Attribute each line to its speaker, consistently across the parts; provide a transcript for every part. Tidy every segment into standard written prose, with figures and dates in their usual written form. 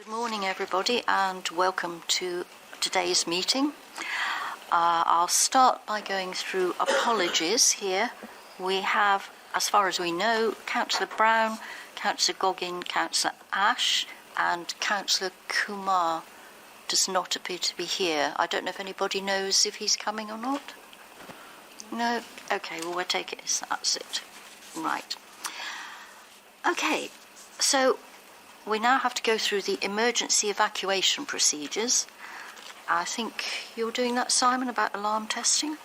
Speaker 1: Good morning, everybody, and welcome to today's meeting. I'll start by going through apologies here. We have, as far as we know, Councillor Brown, Councillor Goggin, Councillor Ash, and Councillor Kumar does not appear to be here. I don't know if anybody knows if he's coming or not. No? Okay, well, we'll take it as that's it. Right. Okay, so we now have to go through the emergency evacuation procedures. I think you're doing that, Simon, about alarm testing?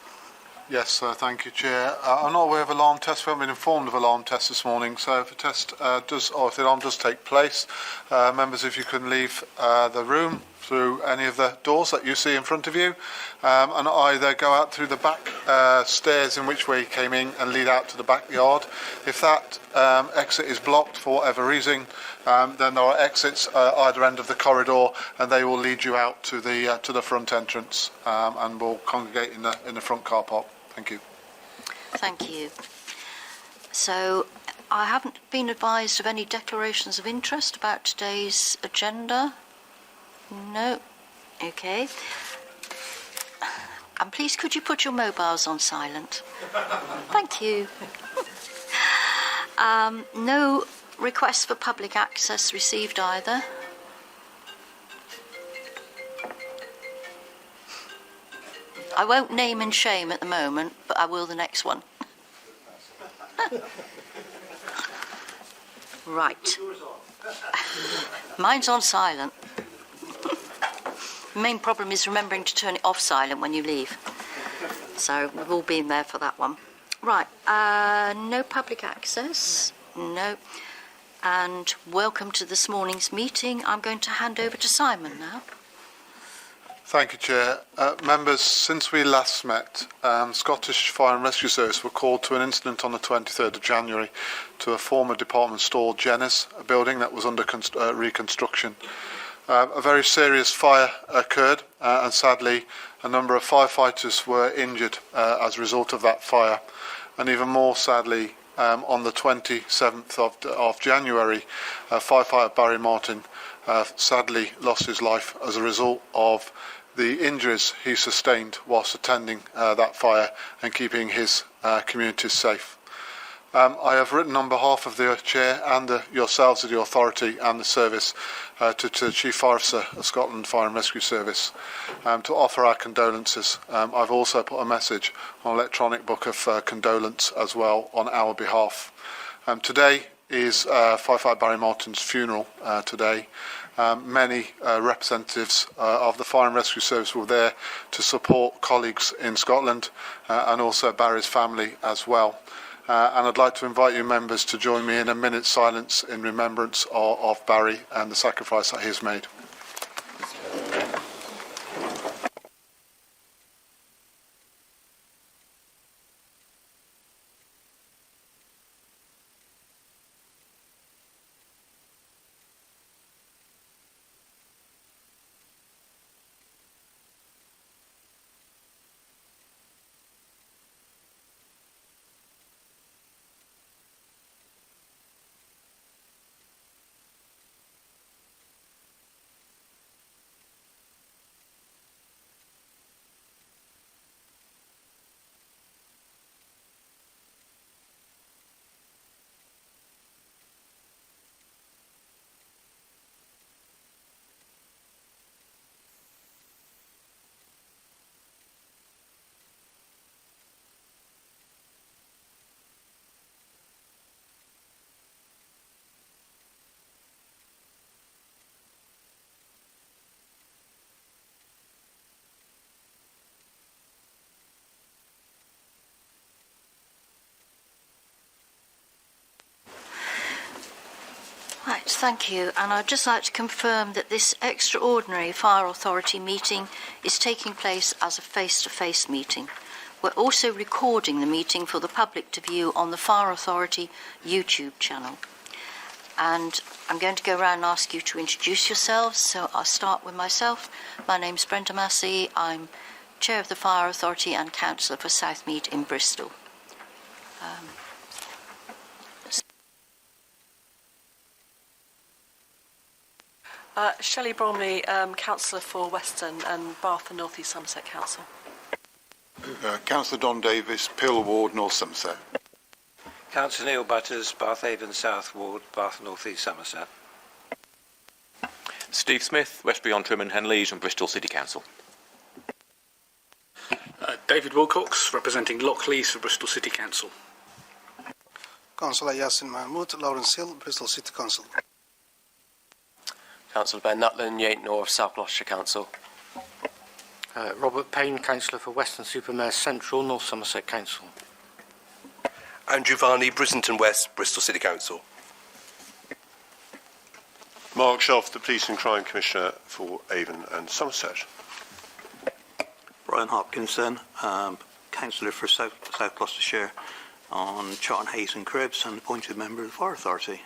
Speaker 2: Yes, thank you, Chair. I'm not aware of alarm tests. We haven't been informed of alarm tests this morning. So if a test if the alarm does take place, members, if you can leave the room through any of the doors that you see in front of you, and either go out through the back stairs in which we came in and lead out to the backyard. If that exit is blocked for whatever reason, then there are exits either end of the corridor, and they will lead you out to the front entrance, and we'll congregate in the front car park. Thank you.
Speaker 1: Thank you. So I haven't been advised of any declarations of interest about today's agenda. No. Okay. And please, could you put your mobiles on silent? Thank you. No requests for public access received either. I won't name and shame at the moment, but I will the next one. Right. Mine's on silent. The main problem is remembering to turn it off silent when you leave. So we've all been there for that one. Right. No public access. No. And welcome to this morning's meeting. I'm going to hand over to Simon now.
Speaker 2: Thank you, Chair. Members, since we last met, Scottish Fire and Rescue Service were called to an incident on the 23rd of January to a former department store, Jenner's, a building that was under reconstruction. A very serious fire occurred, and sadly a number of firefighters were injured as a result of that fire. And even more sadly, on the 27th of January, firefighter Barry Martin sadly lost his life as a result of the injuries he sustained whilst attending that fire and keeping his communities safe. I have written on behalf of the Chair and yourselves, the authority and the service, to the Chief Fire Officer of Scotland Fire and Rescue Service to offer our condolences. I've also put a message on electronic book of condolence as well on our behalf. Today is Firefighter Barry Martin's funeral today. Many representatives of the Fire and Rescue Service were there to support colleagues in Scotland and also Barry's family as well. And I'd like to invite you members to join me in a minute's silence in remembrance of Barry and the sacrifice that he has made.
Speaker 1: Right, thank you. And I'd just like to confirm that this extraordinary Fire Authority meeting is taking place as a face-to-face meeting. We're also recording the meeting for the public to view on the Fire Authority YouTube channel. And I'm going to go around and ask you to introduce yourselves. So I'll start with myself. My name's Brenda Massey. I'm Chair of the Fire Authority and Councillor for Southmead in Bristol.
Speaker 3: Shelley Bromley, Councillor for Western and Bath and North East Somerset Council.
Speaker 4: Councillor Don Davis, Peel Ward, North Somerset.
Speaker 5: Councillor Neil Butters, Bath Avon South Ward, Bath North East Somerset.
Speaker 6: Steve Smith, Westbury-on-Trim and Henleys and Bristol City Council.
Speaker 7: David Wilcox, representing Lockleys for Bristol City Council.
Speaker 8: Councillor Yasin Mahmood, Lawrence Hill, Bristol City Council.
Speaker 9: Councillor Ben Nutlin, Yate North, South Gloucestershire Council.
Speaker 10: Robert Payne, Councillor for Western-super-Mare Central, North Somerset Council.
Speaker 11: Andrew Varney, Brislington West, Bristol City Council.
Speaker 4: Mark Shelf, the Police and Crime Commissioner for Avon and Somerset.
Speaker 12: Brian Hopkinson, Councillor for South Gloucestershire on Charlton Hayes and Cribs and appointed member of the Fire Authority.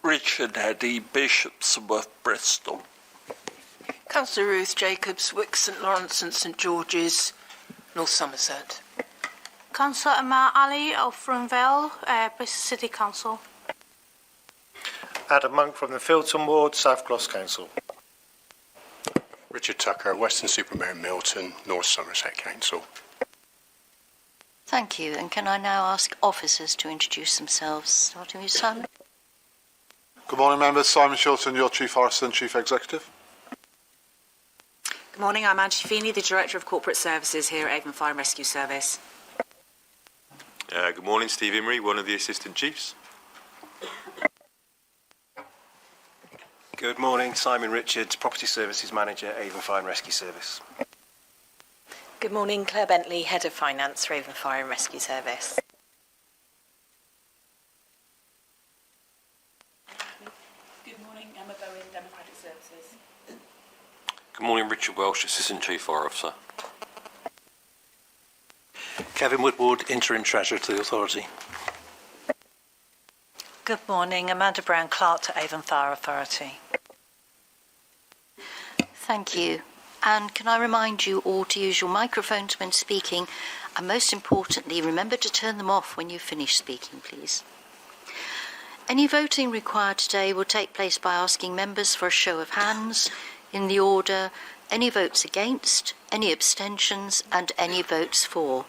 Speaker 13: Richard Eddy, Bishopsworth, Bristol.
Speaker 14: Councillor Ruth Jacobs, Wick, St Lawrence and St George's, North Somerset.
Speaker 15: Councillor Amar Ali of Fromville, Bristol City Council.
Speaker 16: Adam Monk from the Filton Ward, South Gloucester Council.
Speaker 17: Richard Tucker, Western-super-Mare Milton, North Somerset Council.
Speaker 1: Thank you. And can I now ask officers to introduce themselves, starting with Simon?
Speaker 2: Good morning, members. Simon Shilton, your Chief Forester and Chief Executive.
Speaker 18: Good morning, I'm Angie Feeney, the Director of Corporate Services here at Avon Fire and Rescue Service.
Speaker 19: Good morning, Steve Imrie, one of the Assistant Chiefs.
Speaker 20: Good morning, Simon Richards, Property Services Manager, Avon Fire and Rescue Service.
Speaker 3: Good morning, Claire Bentley, Head of Finance for Avon Fire and Rescue Service.
Speaker 6: Good morning, Emma Bowen, Democratic Services.
Speaker 2: Good morning, Richard Welsh, Assistant Chief Fire Officer.
Speaker 5: Kevin Woodward, Interim Treasurer to the Authority.
Speaker 4: Good morning, Amanda Brown-Clark to Avon Fire Authority.
Speaker 1: Thank you. And can I remind you all to use your microphones when speaking, and most importantly, remember to turn them off when you finish speaking, please. Any voting required today will take place by asking members for a show of hands in the order any votes against, any abstentions, and any votes for.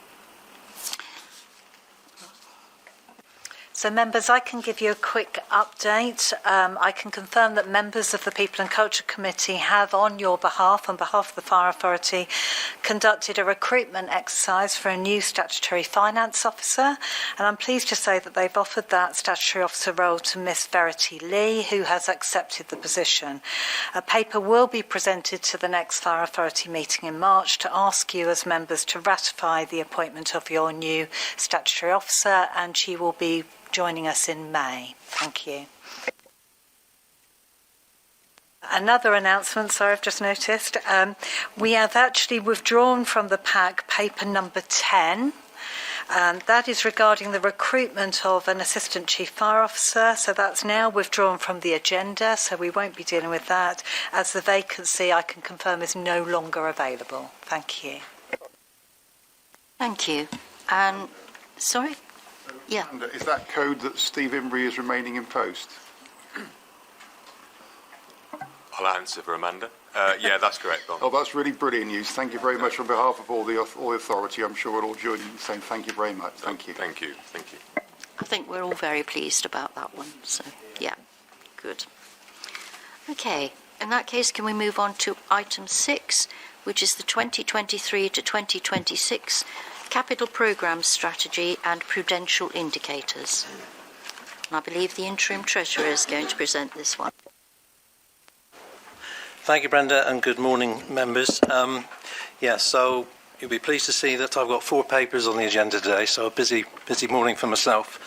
Speaker 4: So members, I can give you a quick update. I can confirm that members of the People and Culture Committee have, on behalf of the Fire Authority, conducted a recruitment exercise for a new statutory finance officer, and I'm pleased to say that they've offered that statutory officer role to Miss Verity Lee, who has accepted the position. A paper will be presented to the next Fire Authority meeting in March to ask you as members to ratify the appointment of your new statutory officer, and she will be joining us in May. Thank you. Another announcement, sorry, I've just noticed. We have actually withdrawn from the pack paper number 10. That is regarding the recruitment of an Assistant Chief Fire Officer, so that's now withdrawn from the agenda, so we won't be dealing with that, as the vacancy, I can confirm, is no longer available. Thank you.
Speaker 1: Thank you. Sorry? Yeah.
Speaker 4: Is that code that Steve Imrie is remaining in post?
Speaker 19: I'll answer for Amanda. Yeah, that's correct, Don.
Speaker 4: Oh, that's really brilliant news. Thank you very much on behalf of all the authority. I'm sure we'll all join you in saying thank you very much. Thank you.
Speaker 19: Thank you. Thank you.
Speaker 1: I think we're all very pleased about that one. So, yeah, good. Okay, in that case, can we move on to item 6, which is the 2023 to 2026 Capital Programme Strategy and Prudential Indicators. And I believe the Interim Treasurer is going to present this one.
Speaker 5: Thank you, Brenda, and good morning, members. So you'll be pleased to see that I've got 4 papers on the agenda today, so a busy morning for myself.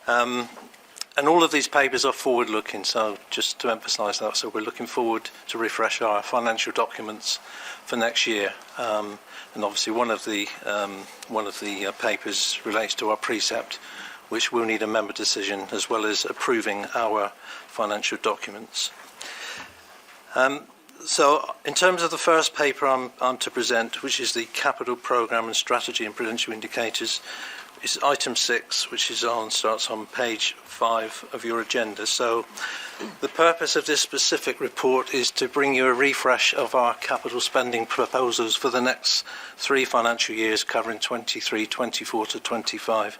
Speaker 5: And all of these papers are forward-looking, so just to emphasise that, so we're looking forward to refresh our financial documents for next year. And obviously one of the papers relates to our precept, which will need a member decision, as well as approving our financial documents. So in terms of the first paper I'm to present, which is the Capital Programme and Strategy and Prudential Indicators, is item 6, which starts on page 5 of your agenda. So the purpose of this specific report is to bring you a refresh of our capital spending proposals for the next 3 financial years, covering 23, 24 to 25,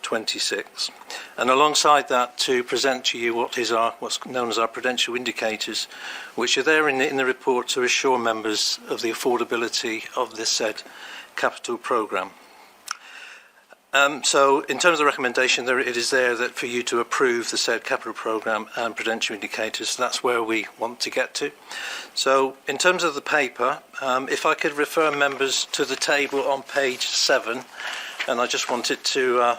Speaker 5: 26. And alongside that, to present to you what's known as our prudential indicators, which are there in the report to assure members of the affordability of this said capital programme. So in terms of the recommendation, it is there that for you to approve the said capital programme and prudential indicators. That's where we want to get to. So in terms of the paper, if I could refer members to the table on page 7, and I just wanted to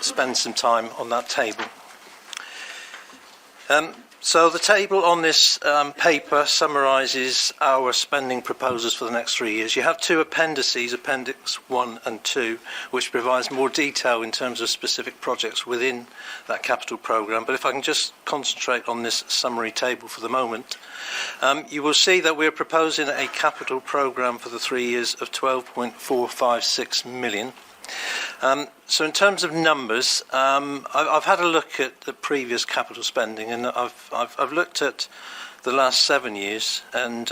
Speaker 5: spend some time on that table. So the table on this paper summarises our spending proposals for the next 3 years. You have 2 appendices, Appendix 1 and 2, which provides more detail in terms of specific projects within that capital programme. But if I can just concentrate on this summary table for the moment, you will see that we're proposing a capital programme for the 3 years of 12.456 million. So in terms of numbers, I've had a look at the previous capital spending, and I've looked at the last 7 years, and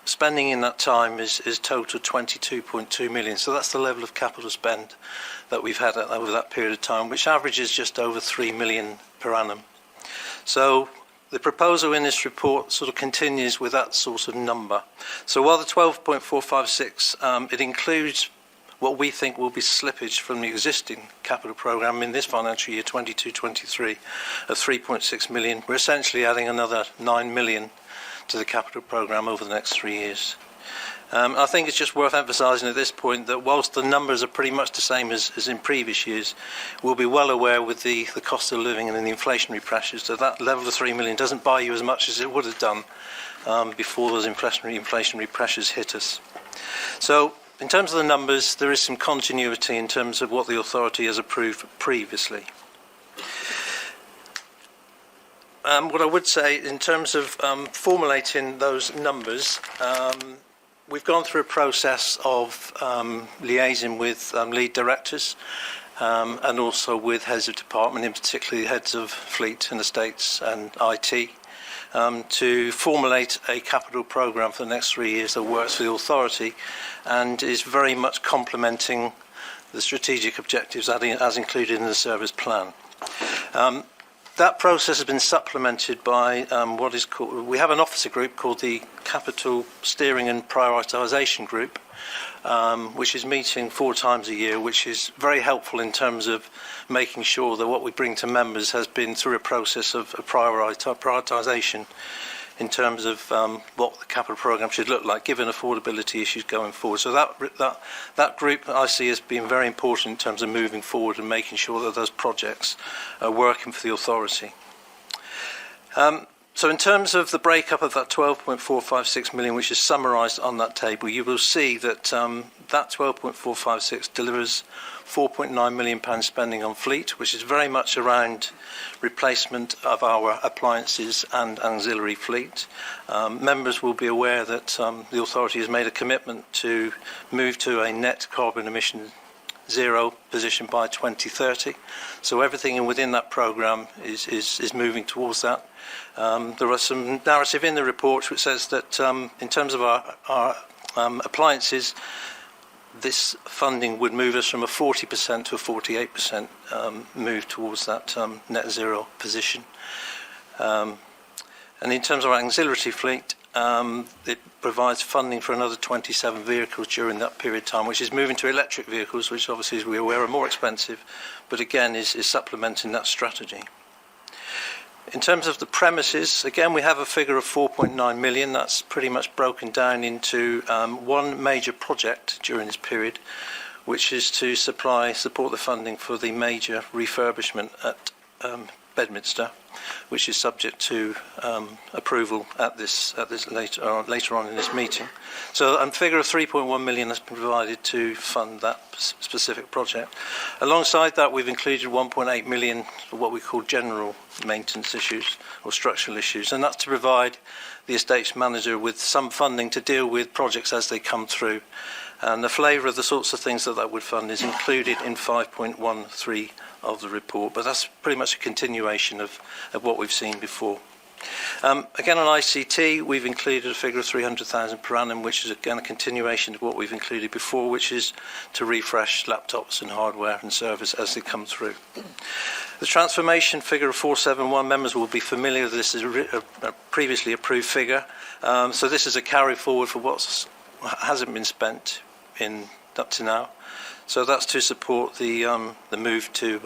Speaker 5: spending in that time is total 22.2 million. So that's the level of capital spend that we've had over that period of time, which averages just over 3 million per annum. So the proposal in this report sort of continues with that sort of number. So while the 12.456, it includes what we think will be slippage from the existing capital programme in this financial year 22-23 of 3.6 million. We're essentially adding another 9 million to the capital programme over the next 3 years. I think it's just worth emphasising at this point that whilst the numbers are pretty much the same as in previous years, we'll be well aware with the cost of living and the inflationary pressures that level of 3 million doesn't buy you as much as it would have done before those inflationary pressures hit us. So in terms of the numbers, there is some continuity in terms of what the authority has approved previously. What I would say in terms of formulating those numbers, we've gone through a process of liaising with lead directors and also with heads of department, in particular heads of fleet and estates and IT, to formulate a capital programme for the next 3 years that works for the authority and is very much complementing the strategic objectives as included in the service plan. That process has been supplemented by what is called, we have an officer group called the Capital Steering and Prioritisation Group, which is meeting 4 times a year, which is very helpful in terms of making sure that what we bring to members has been through a process of prioritisation in terms of what the capital programme should look like, given affordability issues going forward. So that group I see as being very important in terms of moving forward and making sure that those projects are working for the authority. So in terms of the breakup of that 12.456 million, which is summarised on that table, you will see that that 12.456 delivers £4.9 million spending on fleet, which is very much around replacement of our appliances and auxiliary fleet. Members will be aware that the authority has made a commitment to move to a net carbon emission zero position by 2030. So everything within that programme is moving towards that. There are some narrative in the report which says that in terms of our appliances, this funding would move us from a 40% to a 48% move towards that net zero position. And in terms of our auxiliary fleet, it provides funding for another 27 vehicles during that period of time, which is moving to electric vehicles, which obviously, as we're aware, are more expensive, but again is supplementing that strategy. In terms of the premises, again, we have a figure of 4.9 million. That's pretty much broken down into one major project during this period, which is to support the funding for the major refurbishment at Bedminster, which is subject to approval at this later on in this meeting. So a figure of 3.1 million has been provided to fund that specific project. Alongside that, we've included 1.8 million for what we call general maintenance issues or structural issues, and that's to provide the estates manager with some funding to deal with projects as they come through. And the flavour of the sorts of things that that would fund is included in 5.13 of the report, but that's pretty much a continuation of what we've seen before. Again, on ICT, we've included a figure of 300,000 per annum, which is again a continuation of what we've included before, which is to refresh laptops and hardware and servers as they come through. The transformation figure of 471, members will be familiar with this as a previously approved figure. So this is a carry forward for what hasn't been spent up to now. So that's to support the move to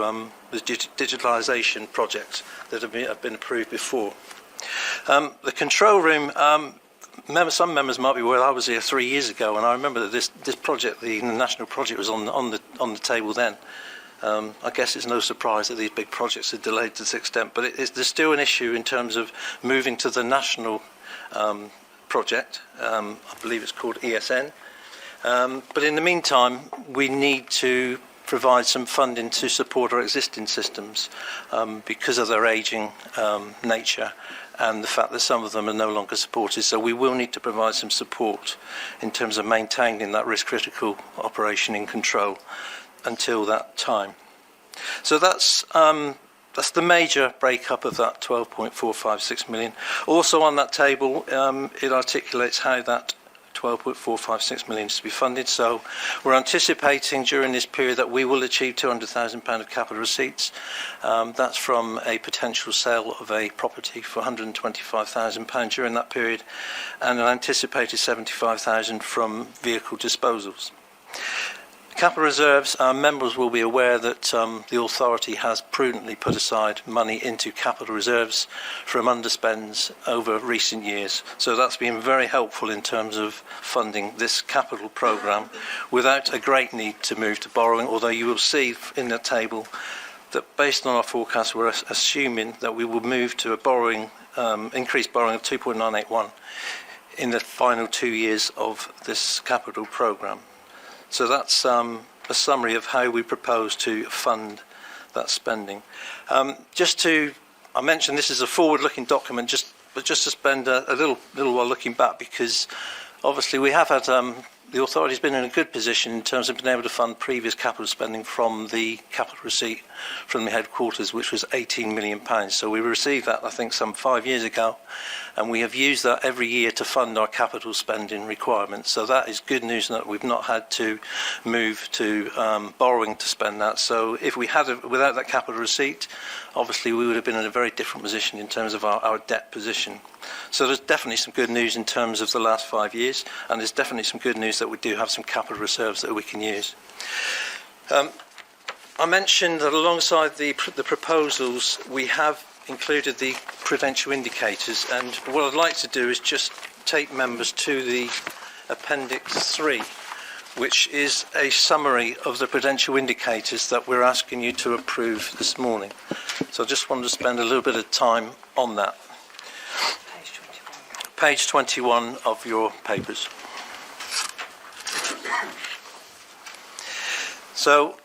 Speaker 5: the digitalisation projects that have been approved before. The control room, some members might be aware, I was here 3 years ago, and I remember that this project, the national project, was on the table then. I guess it's no surprise that these big projects are delayed to this extent, but there's still an issue in terms of moving to the national project. I believe it's called ESN. But in the meantime, we need to provide some funding to support our existing systems because of their ageing nature and the fact that some of them are no longer supported. So we will need to provide some support in terms of maintaining that risk-critical operation in control until that time. So that's the major breakup of that 12.456 million. Also on that table, it articulates how that 12.456 million is to be funded. So we're anticipating during this period that we will achieve £200,000 of capital receipts. That's from a potential sale of a property for £125,000 during that period, and an anticipated £75,000 from vehicle disposals. Capital reserves, members will be aware that the authority has prudently put aside money into capital reserves from underspends over recent years. So that's been very helpful in terms of funding this capital programme without a great need to move to borrowing, although you will see in the table that based on our forecast we're assuming that we will move to a borrowing, increased borrowing of 2.981 in the final 2 years of this capital programme. So that's a summary of how we propose to fund that spending. I mentioned this is a forward-looking document, but just to spend a little while looking back, because obviously we have had the authority's been in a good position in terms of being able to fund previous capital spending from the capital receipt from the headquarters, which was £18 million. So we received that, I think, some 5 years ago, and we have used that every year to fund our capital spending requirements. So that is good news that we've not had to move to borrowing to spend that. So if we had without that capital receipt, obviously we would have been in a very different position in terms of our debt position. So there's definitely some good news in terms of the last 5 years, and there's definitely some good news that we do have some capital reserves that we can use. I mentioned that alongside the proposals, we have included the prudential indicators, and what I'd like to do is just take members to the Appendix 3, which is a summary of the prudential indicators that we're asking you to approve this morning. So I just wanted to spend a little bit of time on that. Page 21 of your papers. So,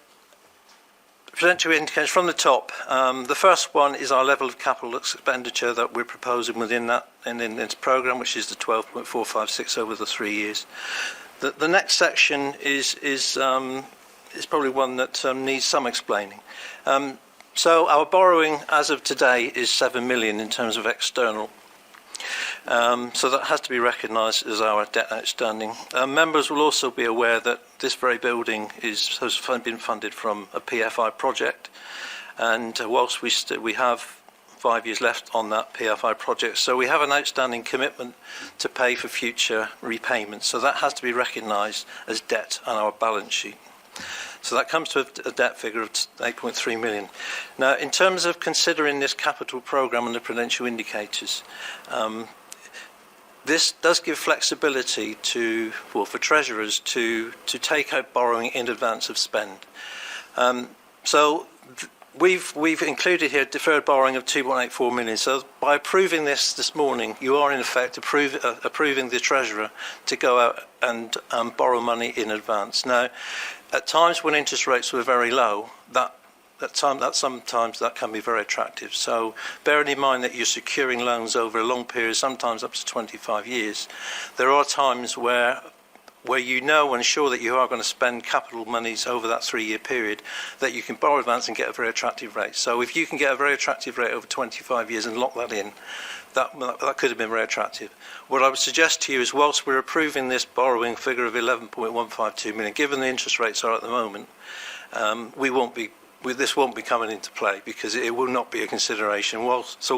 Speaker 5: prudential indicators from the top. The first one is our level of capital expenditure that we're proposing within that in this programme, which is the 12.456 over the 3 years. The next section is probably one that needs some explaining. So our borrowing as of today is 7 million in terms of external. So that has to be recognised as our debt outstanding. Members will also be aware that this very building has been funded from a PFI project, and whilst we have 5 years left on that PFI project, so we have an outstanding commitment to pay for future repayments. So that has to be recognised as debt on our balance sheet. So that comes to a debt figure of 8.3 million. Now, in terms of considering this capital programme and the prudential indicators, this does give flexibility for treasurers to take out borrowing in advance of spend. We've included here deferred borrowing of 2.84 million. So by approving this morning, you are in effect approving the treasurer to go out and borrow money in advance. Now, at times when interest rates were very low, sometimes that can be very attractive. So bearing in mind that you're securing loans over a long period, sometimes up to 25 years, there are times where where you know and sure that you are going to spend capital monies over that 3-year period, that you can borrow advance and get a very attractive rate. So if you can get a very attractive rate over 25 years and lock that in, that could have been very attractive. What I would suggest to you is, whilst we're approving this borrowing figure of 11.152 million, given the interest rates are at the moment, this won't be coming into play, because it will not be a consideration. Whilst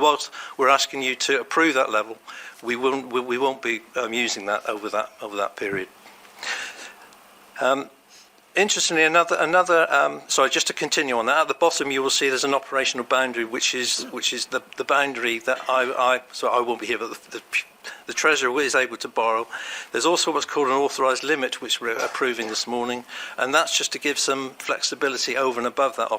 Speaker 5: we're asking you to approve that level, we won't be using that over that period. Interestingly, sorry, just to continue on that, at the bottom you will see there's an operational boundary, which is the boundary that I won't be here, but the Treasurer is able to borrow. There's also what's called an authorised limit, which we're approving this morning, and that's just to give some flexibility over and above that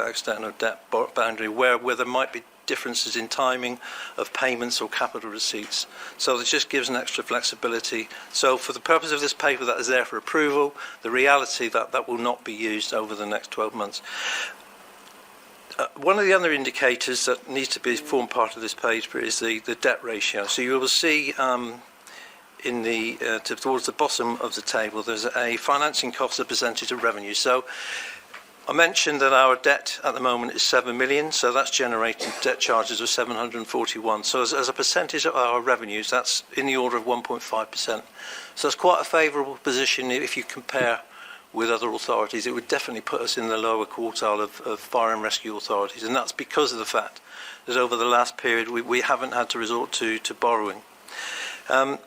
Speaker 5: external debt boundary, where there might be differences in timing of payments or capital receipts. So it just gives an extra flexibility. So for the purpose of this paper, that is there for approval. The reality that will not be used over the next 12 months. One of the other indicators that needs to form part of this paper is the debt ratio. So you will see towards the bottom of the table, there's a financing cost as a percentage of revenue. So I mentioned that our debt at the moment is 7 million, so that's generating debt charges of 741. So as a percentage of our revenues, that's in the order of 1.5%. So it's quite a favourable position if you compare with other authorities. It would definitely put us in the lower quartile of fire and rescue authorities, and that's because of the fact that over the last period we haven't had to resort to borrowing. But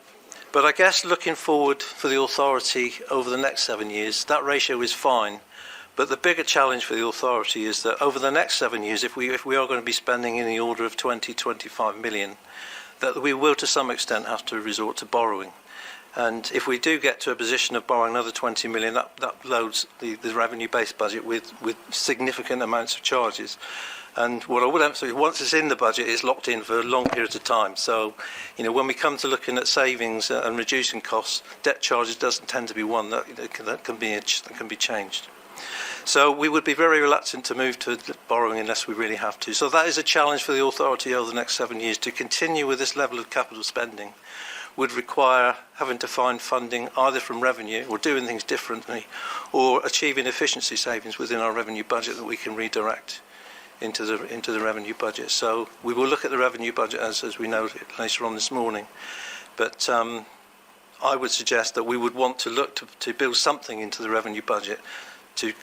Speaker 5: I guess looking forward for the authority over the next 7 years, that ratio is fine. But the bigger challenge for the authority is that over the next 7 years, if we are going to be spending in the order of 25 million, that we will to some extent have to resort to borrowing. And if we do get to a position of borrowing another 20 million, that loads the revenue-based budget with significant amounts of charges. And what I would emphasise, once it's in the budget, it's locked in for long periods of time. So, when we come to looking at savings and reducing costs, debt charges doesn't tend to be one that can be changed. So we would be very reluctant to move to borrowing unless we really have to. So that is a challenge for the authority over the next 7 years. To continue with this level of capital spending would require having to find funding either from revenue or doing things differently, or achieving efficiency savings within our revenue budget that we can redirect into the revenue budget. So we will look at the revenue budget as we know later on this morning. But I would suggest that we would want to look to build something into the revenue budget to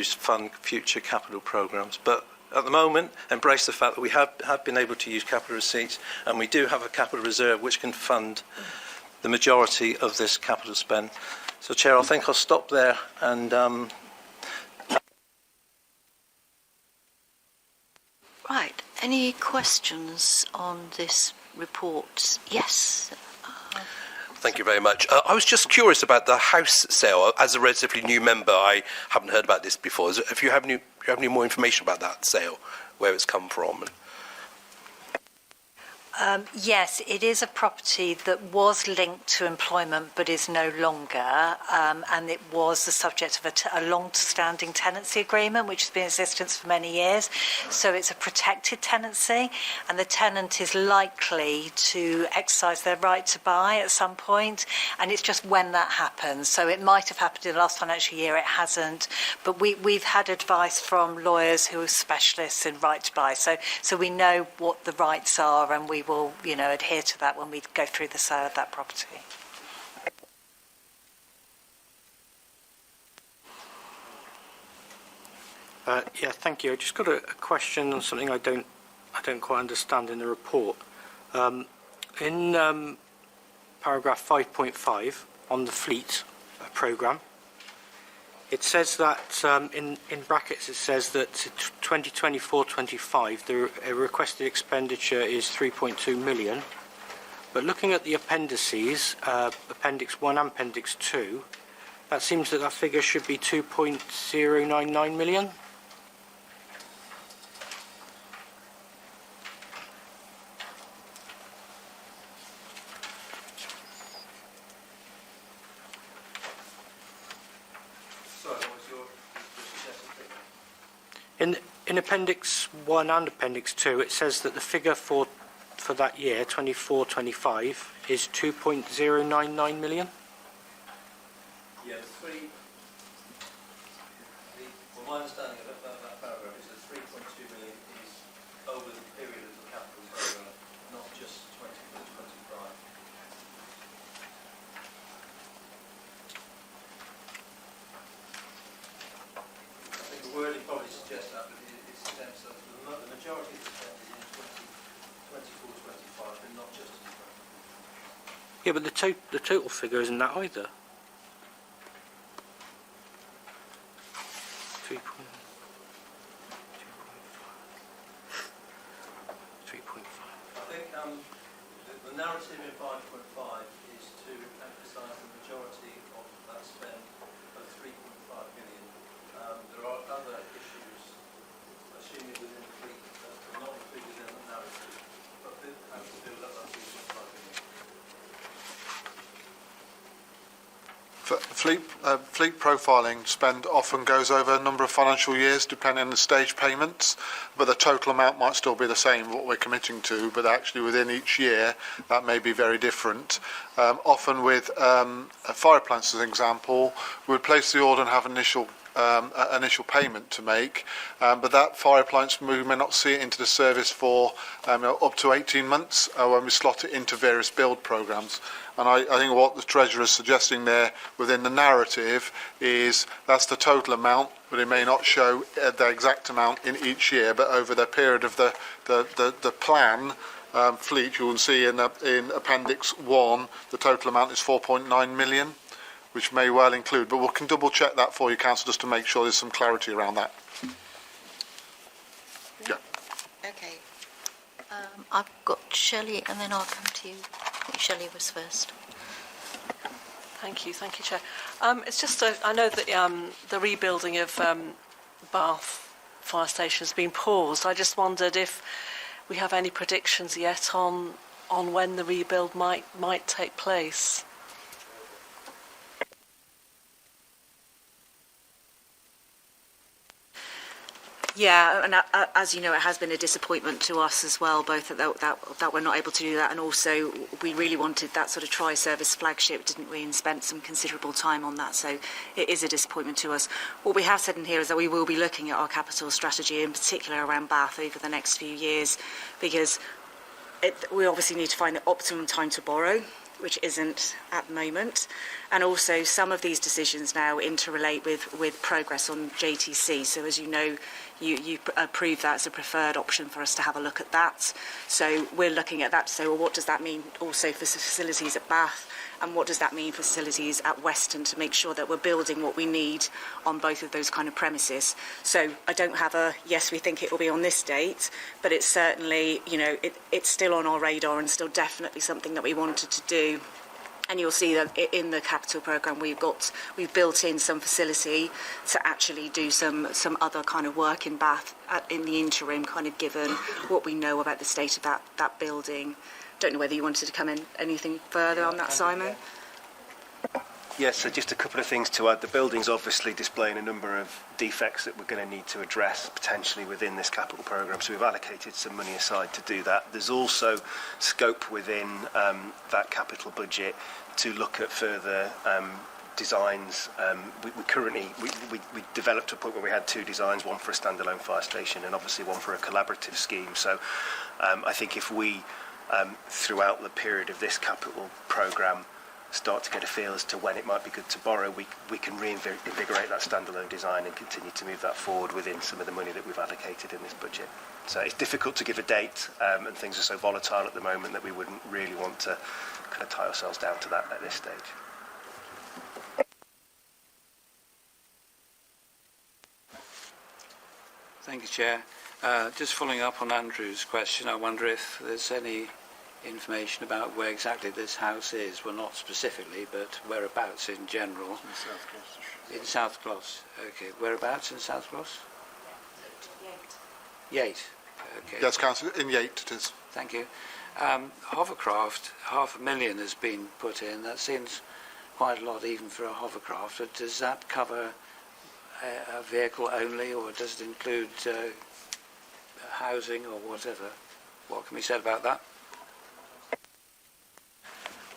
Speaker 5: fund future capital programmes. But at the moment, embrace the fact that we have been able to use capital receipts, and we do have a capital reserve which can fund the majority of this capital spend. So, Chair, I think I'll stop there and...
Speaker 1: Right. Any questions on this report? Yes.
Speaker 11: Thank you very much. I was just curious about the house sale. As a relatively new member, I haven't heard about this before. If you have any more information about that sale, where it's come from?
Speaker 4: Yes, it is a property that was linked to employment but is no longer, and it was the subject of a long-standing tenancy agreement which has been in existence for many years. So it's a protected tenancy, and the tenant is likely to exercise their right to buy at some point, and it's just when that happens. So it might have happened in the last financial year, it hasn't, but we've had advice from lawyers who are specialists in right to buy, so we know what the rights are, and we will adhere to that when we go through the sale of that property.
Speaker 10: Yeah, thank you. I just got a question on something I don't quite understand in the report. In paragraph 5.5 on the fleet programme, it says that in brackets it says that 2024-25 the requested expenditure is 3.2 million, but looking at the appendices, Appendix 1 and Appendix 2, that seems that figure should be 2.099 million. In Appendix 1 and Appendix 2, it says that the figure for that year, 24-25, is 2.099 million.
Speaker 5: Yeah, my understanding of that paragraph is that 3.2 million is over the period of the capital program, not just 24 to 25. I think the wording probably suggests that, but it suggests that the majority of the spend is in 24 to 25, and not just in 20.
Speaker 10: Yeah, but the total figure isn't that either. 3.5.
Speaker 5: I think the narrative in 5.5 is to emphasise the majority of that spend of 3.5 million. There are other issues, assuming within the fleet, that are not included in the narrative, but have to build up that 3.5 million.
Speaker 2: Fleet profiling spend often goes over a number of financial years depending on the stage payments, but the total amount might still be the same, what we're committing to, but actually within each year that may be very different. Often with fire plants, as an example, we would place the order and have initial payment to make, but that fire appliance we may not see it into the service for up to 18 months when we slot it into various build programmes. And I think what the Treasurer is suggesting there within the narrative is that's the total amount, but it may not show the exact amount in each year, but over the period of the plan fleet, you will see in Appendix 1, the total amount is 4.9 million, which may well include, but we can double check that for you, Councillor, just to make sure there's some clarity around that. Yeah.
Speaker 1: Okay. I've got Shelley, and then I'll come to you. I think Shelley was first.
Speaker 21: Thank you, Chair. It's just, I know that the rebuilding of Bath Fire Station has been paused. I just wondered if we have any predictions yet on when the rebuild might take place.
Speaker 18: Yeah, and as you know, it has been a disappointment to us as well, both that we're not able to do that, and also we really wanted that sort of tri-service flagship, didn't we, and spent some considerable time on that, so it is a disappointment to us. What we have said in here is that we will be looking at our capital strategy, in particular around Bath, over the next few years, because we obviously need to find the optimum time to borrow, which isn't at the moment, and also some of these decisions now interrelate with progress on JTC. So as you know, you approved that as a preferred option for us to have a look at that. So we're looking at that to say, well, what does that mean also for facilities at Bath, and what does that mean for facilities at Weston, to make sure that we're building what we need on both of those kind of premises. So I don't have a yes, we think it will be on this date, but it's certainly, you know, it's still on our radar and still definitely something that we wanted to do. And you'll see that in the capital programme we've built in some facility to actually do some other kind of work in Bath in the interim, kind of given what we know about the state of that building. Don't know whether you wanted to come in anything further on that, Simon?
Speaker 20: Yes, so just a couple of things to add. The building's obviously displaying a number of defects that we're going to need to address potentially within this capital programme, so we've allocated some money aside to do that. There's also scope within that capital budget to look at further designs. We developed to a point where we had two designs, one for a standalone fire station and obviously one for a collaborative scheme. So I think if we, throughout the period of this capital programme, start to get a feel as to when it might be good to borrow, we can reinvigorate that standalone design and continue to move that forward within some of the money that we've allocated in this budget. So it's difficult to give a date, and things are so volatile at the moment that we wouldn't really want to kind of tie ourselves down to that at this stage.
Speaker 7: Thank you, Chair. Just following up on Andrew's question, I wonder if there's any information about where exactly this house is. Well, not specifically, but whereabouts in general. In South Gloucestershire. In South Gloucester. Okay. Whereabouts in South Gloucester? Yate. Okay.
Speaker 2: Yes, Councillor, in Yate it is.
Speaker 7: Thank you. Hovercraft, 500,000 has been put in. That seems quite a lot even for a hovercraft. But does that cover a vehicle only, or does it include housing or whatever? What can be said about that?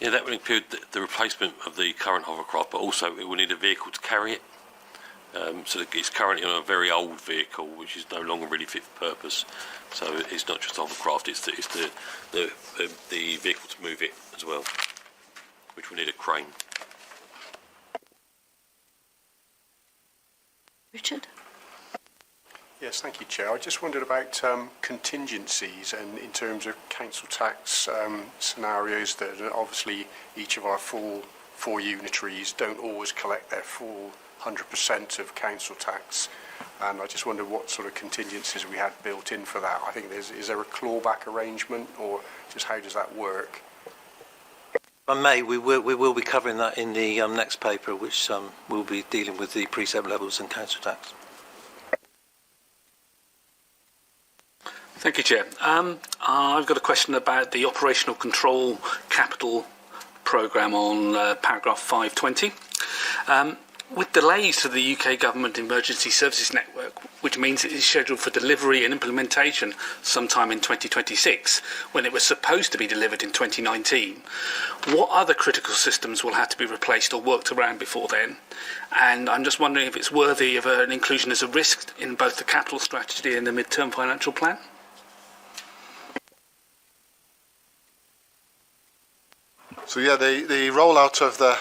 Speaker 8: Yeah, that would include the replacement of the current hovercraft, but also it will need a vehicle to carry it. So it's currently on a very old vehicle, which is no longer really fit for purpose. So it's not just hovercraft; it's the vehicle to move it as well, which will need a crane.
Speaker 1: Richard?
Speaker 17: Yes, thank you, Chair. I just wondered about contingencies and in terms of council tax scenarios that obviously each of our four unitaries don't always collect their full 100% of council tax. And I just wondered what sort of contingencies we had built in for that. I think is there a clawback arrangement, or just how does that work?
Speaker 5: If I may, we will be covering that in the next paper, which will be dealing with the precept levels and council tax.
Speaker 6: Thank you, Chair. I've got a question about the operational control capital programme on paragraph 520. With delays to the UK Government Emergency Services Network, which means it is scheduled for delivery and implementation sometime in 2026, when it was supposed to be delivered in 2019, what other critical systems will have to be replaced or worked around before then? And I'm just wondering if it's worthy of an inclusion as a risk in both the capital strategy and the mid-term financial plan?
Speaker 2: So yeah, the rollout of the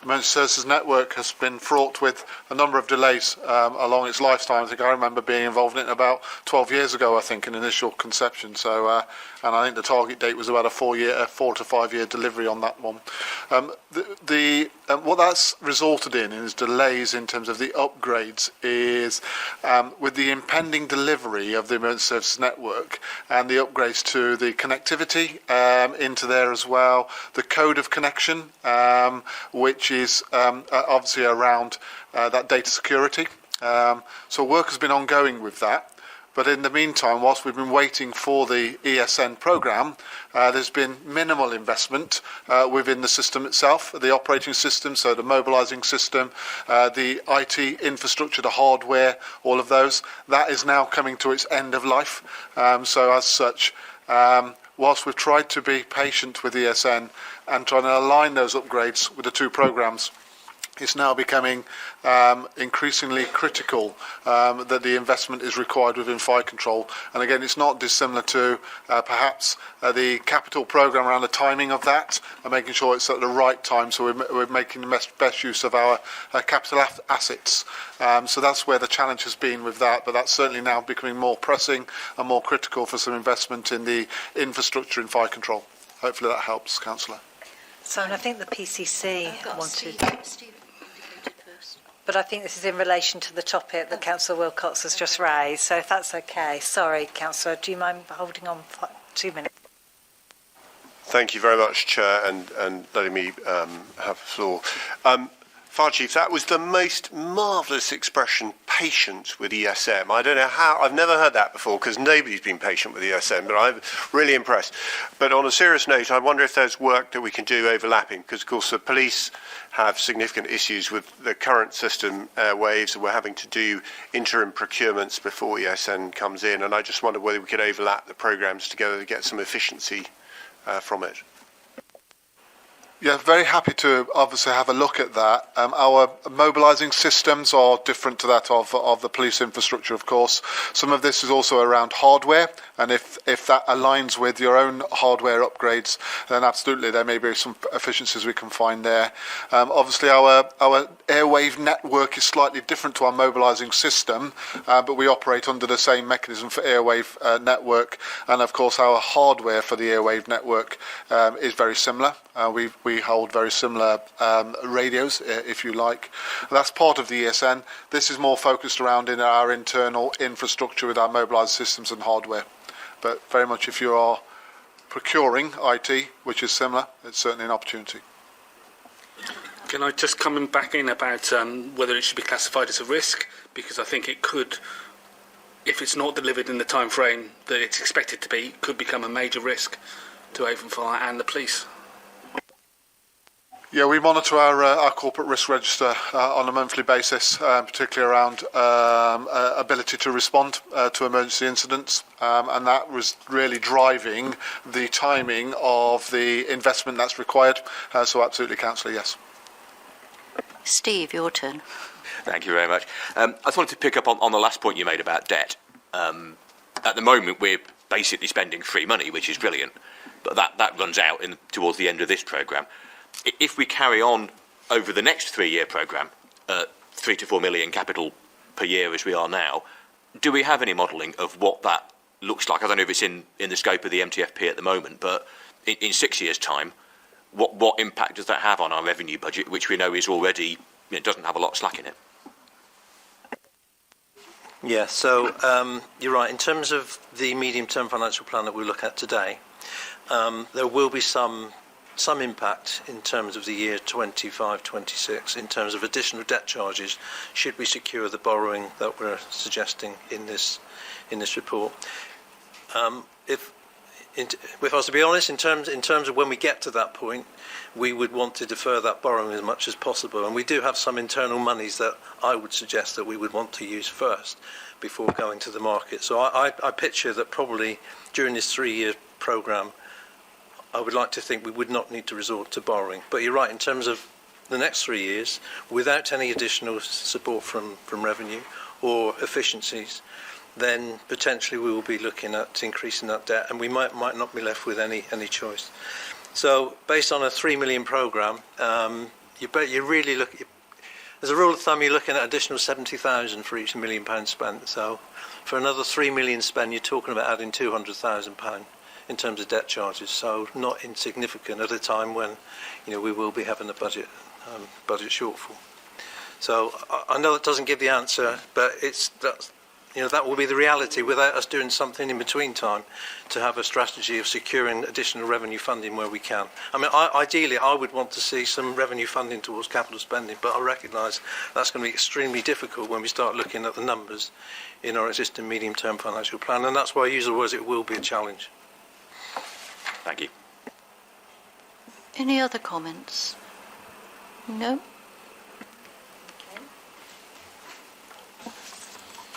Speaker 2: Emergency Services Network has been fraught with a number of delays along its lifetime. I think I remember being involved in it about 12 years ago, I think, in initial conception. So, and I think the target date was about a 4 to 5 year delivery on that one. What that's resulted in is delays in terms of the upgrades is with the impending delivery of the Emergency Services Network and the upgrades to the connectivity into there as well, the code of connection, which is obviously around that data security. So work has been ongoing with that. But in the meantime, whilst we've been waiting for the ESN programme, there's been minimal investment within the system itself, the operating system, so the mobilising system, the IT infrastructure, the hardware, all of those. That is now coming to its end of life. So as such, whilst we've tried to be patient with ESN and trying to align those upgrades with the two programmes, it's now becoming increasingly critical that the investment is required within fire control. And again, it's not dissimilar to perhaps the capital programme around the timing of that and making sure it's at the right time, so we're making the best use of our capital assets. So that's where the challenge has been with that, but that's certainly now becoming more pressing and more critical for some investment in the infrastructure in fire control. Hopefully that helps, Councillor.
Speaker 4: So, and I think the PCC wanted...
Speaker 1: Steve indicated first.
Speaker 4: But I think this is in relation to the topic that Councillor Wilcox has just raised, so if that's okay. Sorry, Councillor, do you mind holding on for 2 minutes?
Speaker 17: Thank you very much, Chair, and letting me have the floor. Fire Chief, that was the most marvellous expression, patient with ESM. I don't know how, I've never heard that before because nobody's been patient with ESM, but I'm really impressed. But on a serious note, I wonder if there's work that we can do overlapping, because of course the police have significant issues with the current system waves, and we're having to do interim procurements before ESN comes in, and I just wonder whether we could overlap the programmes together to get some efficiency from it.
Speaker 2: Yeah, very happy to obviously have a look at that. Our mobilising systems are different to that of the police infrastructure, of course. Some of this is also around hardware, and if that aligns with your own hardware upgrades, then absolutely there may be some efficiencies we can find there. Obviously, our airwave network is slightly different to our mobilising system, but we operate under the same mechanism for airwave network, and of course our hardware for the airwave network is very similar. We hold very similar radios, if you like. That's part of the ESN. This is more focused around in our internal infrastructure with our mobilised systems and hardware. But very much if you are procuring IT, which is similar, it's certainly an opportunity.
Speaker 6: Can I just come back in about whether it should be classified as a risk? Because I think it could, if it's not delivered in the time frame that it's expected to be, could become a major risk to Avon Fire and the police.
Speaker 2: Yeah, we monitor our corporate risk register on a monthly basis, particularly around ability to respond to emergency incidents, and that was really driving the timing of the investment that's required. So absolutely, Councillor, yes.
Speaker 1: Steve, your turn.
Speaker 9: Thank you very much. I just wanted to pick up on the last point you made about debt. At the moment, we're basically spending free money, which is brilliant, but that runs out towards the end of this programme. If we carry on over the next 3-year programme, 3 to 4 million capital per year as we are now, do we have any modelling of what that looks like? I don't know if it's in the scope of the MTFP at the moment, but in 6 years' time, what impact does that have on our revenue budget, which we know is already, doesn't have a lot of slack in it?
Speaker 5: Yeah, so you're right. In terms of the medium-term financial plan that we look at today, there will be some impact in terms of the year 25-26 in terms of additional debt charges should we secure the borrowing that we're suggesting in this report. If I was to be honest, in terms of when we get to that point, we would want to defer that borrowing as much as possible, and we do have some internal monies that I would suggest that we would want to use first before going to the market. So I picture that probably during this 3-year programme, I would like to think we would not need to resort to borrowing. But you're right, in terms of the next 3 years, without any additional support from revenue or efficiencies, then potentially we will be looking at increasing that debt, and we might not be left with any choice. So based on a 3 million programme, you really look, as a rule of thumb, you're looking at additional 70,000 for each £1 million spent. So for another 3 million spent, you're talking about adding £200,000 in terms of debt charges, so not insignificant at a time when we will be having a budget shortfall. So I know that doesn't give the answer, but that will be the reality without us doing something in between time to have a strategy of securing additional revenue funding where we can. I mean, ideally, I would want to see some revenue funding towards capital spending, but I recognise that's going to be extremely difficult when we start looking at the numbers in our existing medium-term financial plan, and that's why I use the words it will be a challenge.
Speaker 9: Thank you.
Speaker 1: Any other comments? No? Okay.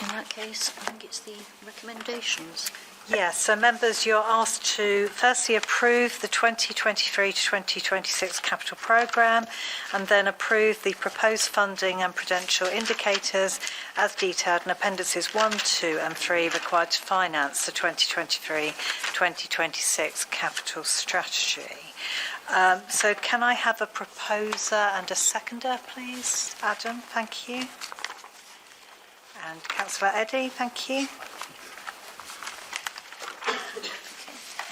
Speaker 1: In that case, I think it's the recommendations.
Speaker 4: Yes, so members, you're asked to firstly approve the 2023 to 2026 capital programme and then approve the proposed funding and prudential indicators as detailed in appendices 1, 2 and 3 required to finance the 2023-2026 capital strategy. So can I have a proposer and a seconder, please? Adam, thank you. And Councillor Eddy, thank you.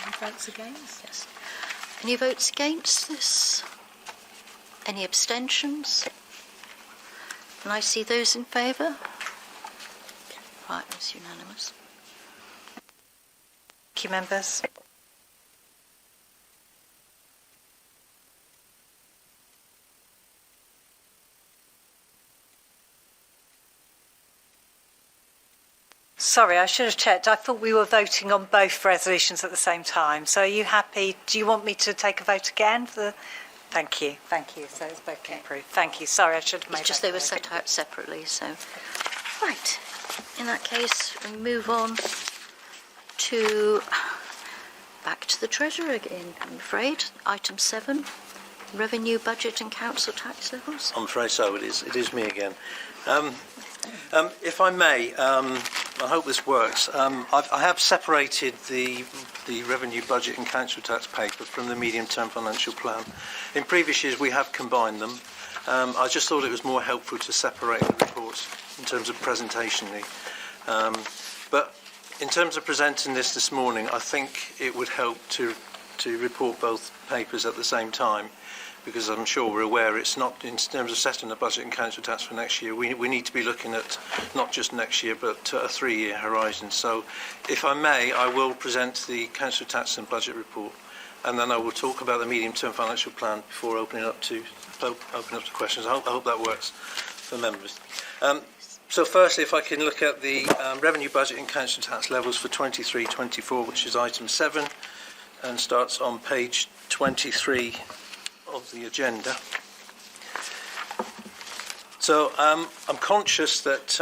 Speaker 1: Any votes against? Yes. Any votes against this? Any abstentions? Can I see those in favour? Right, it's unanimous.
Speaker 4: Thank you, members. Sorry, I should have checked. I thought we were voting on both resolutions at the same time. So are you happy? Do you want me to take a vote again? Thank you. Thank you. So it's both approved. Thank you. Sorry, I should have made that.
Speaker 1: It's just they were set out separately, so. Right. In that case, we move on to back to the Treasurer again, I'm afraid. Item 7, revenue, budget and council tax levels.
Speaker 5: I'm afraid so. It is me again. If I may, I hope this works. I have separated the revenue, budget and council tax paper from the medium-term financial plan. In previous years, we have combined them. I just thought it was more helpful to separate the reports in terms of presentationally. But in terms of presenting this morning, I think it would help to report both papers at the same time, because I'm sure we're aware it's not, in terms of setting the budget and council tax for next year, we need to be looking at not just next year but a 3-year horizon. So if I may, I will present the council tax and budget report, and then I will talk about the medium-term financial plan before opening up to questions. I hope that works for members. So firstly, if I can look at the revenue, budget and council tax levels for 23-24, which is item 7, and starts on page 23 of the agenda. So I'm conscious that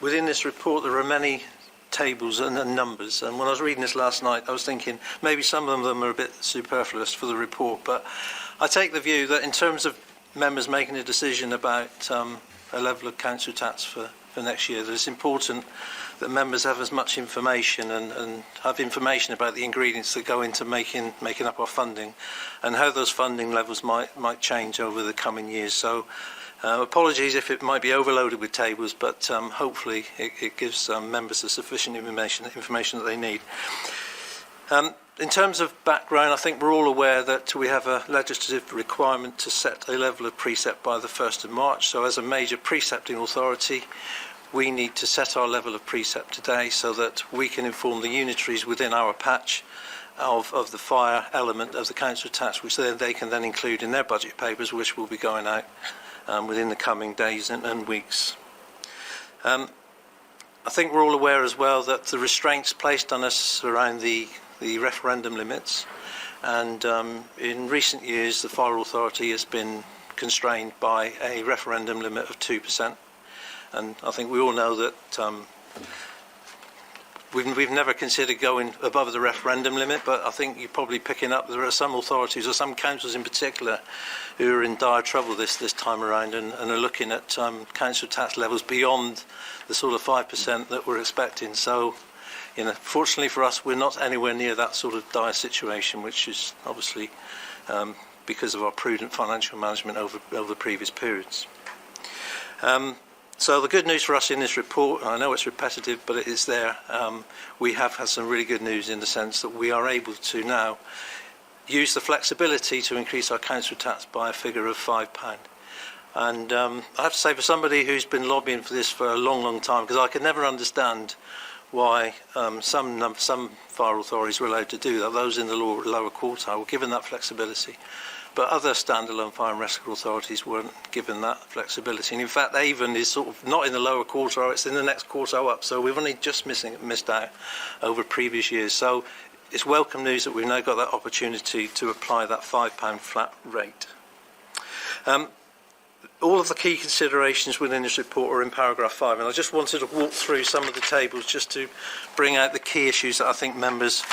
Speaker 5: within this report there are many tables and numbers, and when I was reading this last night I was thinking maybe some of them are a bit superfluous for the report, but I take the view that in terms of members making a decision about a level of council tax for next year, that it's important that members have as much information and have information about the ingredients that go into making up our funding and how those funding levels might change over the coming years. So apologies if it might be overloaded with tables, but hopefully it gives members the sufficient information that they need. In terms of background, I think we're all aware that we have a legislative requirement to set a level of precept by the 1st of March. So as a major precepting authority, we need to set our level of precept today so that we can inform the unitaries within our patch of the fire element of the council tax, which they can then include in their budget papers, which will be going out within the coming days and weeks. I think we're all aware as well that the restraints placed on us around the referendum limits, and in recent years the Fire Authority has been constrained by a referendum limit of 2%, and I think we all know that we've never considered going above the referendum limit, but I think you're probably picking up there are some authorities or some councils in particular who are in dire trouble this time around and are looking at council tax levels beyond the sort of 5% that we're expecting. So fortunately for us, we're not anywhere near that sort of dire situation, which is obviously because of our prudent financial management over previous periods. So the good news for us in this report, I know it's repetitive, but it is there. We have had some really good news in the sense that we are able to now use the flexibility to increase our council tax by a figure of £5. And I have to say, for somebody who's been lobbying for this for a long time, because I could never understand why some fire authorities were allowed to do that, those in the lower quartile were given that flexibility, but other standalone fire and rescue authorities weren't given that flexibility. And in fact, Avon is sort of not in the lower quartile, it's in the next quartile up, so we've only just missed out over previous years. So it's welcome news that we've now got that opportunity to apply that £5 flat rate. All of the key considerations within this report are in paragraph 5, and I just wanted to walk through some of the tables just to bring out the key issues that I think members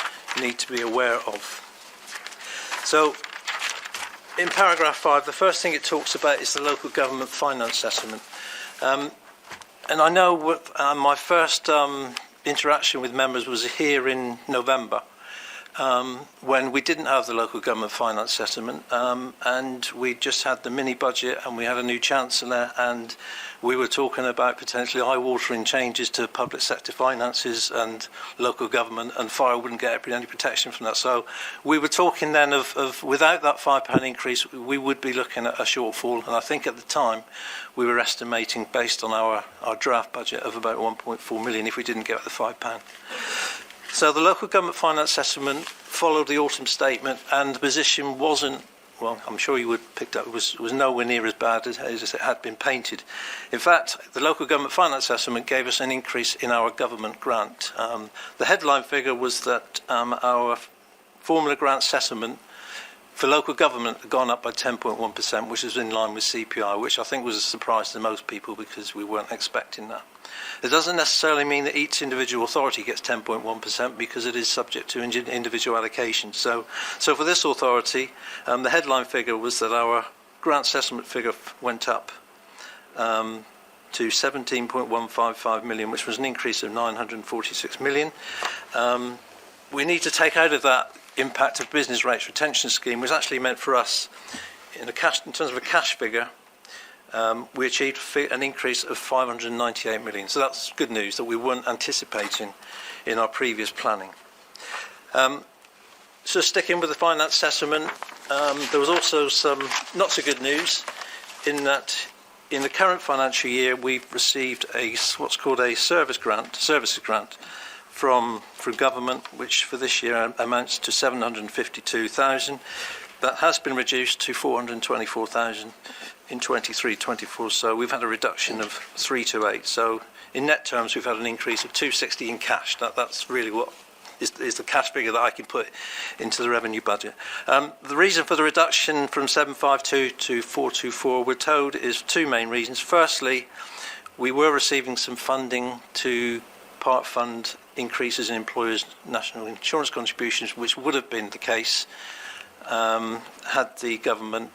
Speaker 5: need to be aware of. So, in paragraph 5, the first thing it talks about is the local government finance settlement. And I know my first interaction with members was here in November, when we didn't have the local government finance settlement, and we just had the mini budget and we had a new chancellor, and we were talking about potentially eye-watering changes to public sector finances and local government, and fire wouldn't get any protection from that. So we were talking then of without that £5 increase we would be looking at a shortfall, and I think at the time we were estimating, based on our draft budget, of about 1.4 million if we didn't get the £5. So the local government finance settlement followed the autumn statement, and the position wasn't, well, I'm sure you would have picked up, was nowhere near as bad as it had been painted. In fact, the local government finance settlement gave us an increase in our government grant. The headline figure was that our formula grant settlement for local government had gone up by 10.1%, which is in line with CPI, which I think was a surprise to most people because we weren't expecting that. It doesn't necessarily mean that each individual authority gets 10.1% because it is subject to individual allocations. So for this authority, the headline figure was that our grant settlement figure went up to 17.155 million, which was an increase of 946 million. We need to take out of that impact of business rates retention scheme, which actually meant for us, in terms of a cash figure, we achieved an increase of 598 million. So that's good news that we weren't anticipating in our previous planning. So sticking with the finance settlement, there was also some not so good news in that in the current financial year we've received what's called a services grant from government, which for this year amounts to 752,000. That has been reduced to 424,000 in 23-24, so we've had a reduction of 328. So in net terms, we've had an increase of 260 in cash. That's really what is the cash figure that I can put into the revenue budget. The reason for the reduction from 752 to 424, we're told, is two main reasons. Firstly, we were receiving some funding to part fund increases in employers' national insurance contributions, which would have been the case had the government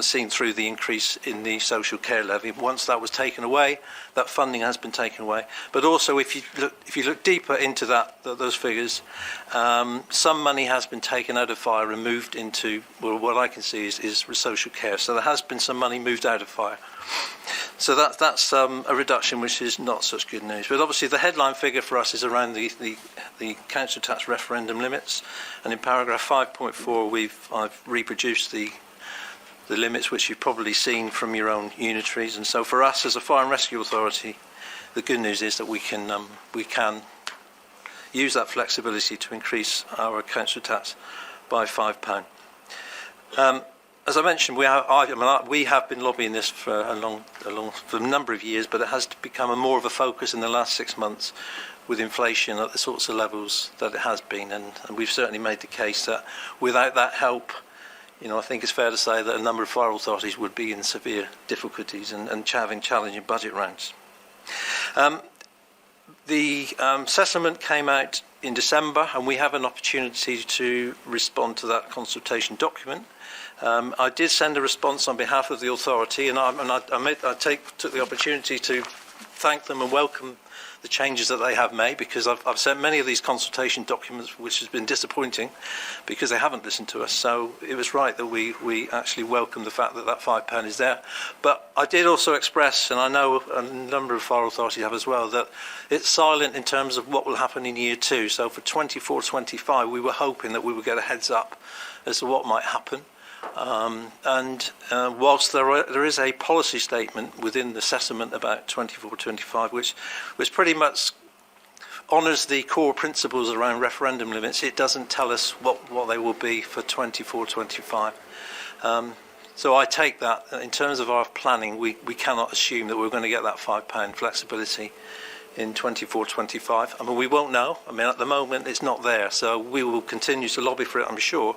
Speaker 5: seen through the increase in the social care levy. Once that was taken away, that funding has been taken away. But also, if you look deeper into those figures, some money has been taken out of fire and moved into, well, what I can see is social care. So there has been some money moved out of fire. So that's a reduction, which is not such good news. But obviously, the headline figure for us is around the council tax referendum limits. And in paragraph 5.4, I've reproduced the limits, which you've probably seen from your own unitaries. And so for us as a fire and rescue authority, the good news is that we can use that flexibility to increase our council tax by £5. As I mentioned, we have been lobbying this for a number of years, but it has become more of a focus in the last 6 months with inflation at the sorts of levels that it has been. And we've certainly made the case that without that help, I think it's fair to say that a number of fire authorities would be in severe difficulties and having challenging budget rounds. The settlement came out in December, and we have an opportunity to respond to that consultation document. I did send a response on behalf of the authority, and I took the opportunity to thank them and welcome the changes that they have made, because I've sent many of these consultation documents, which has been disappointing because they haven't listened to us. So it was right that we actually welcome the fact that £5 is there. But I did also express, and I know a number of fire authorities have as well, that it's silent in terms of what will happen in year 2. So for 24-25, we were hoping that we would get a heads up as to what might happen. Whilst there is a policy statement within the settlement about 24-25, which pretty much honours the core principles around referendum limits, it doesn't tell us what they will be for 24-25. So I take that in terms of our planning, we cannot assume that we're going to get that £5 flexibility in 24-25. I mean, we won't know. I mean, at the moment it's not there, so we will continue to lobby for it, I'm sure.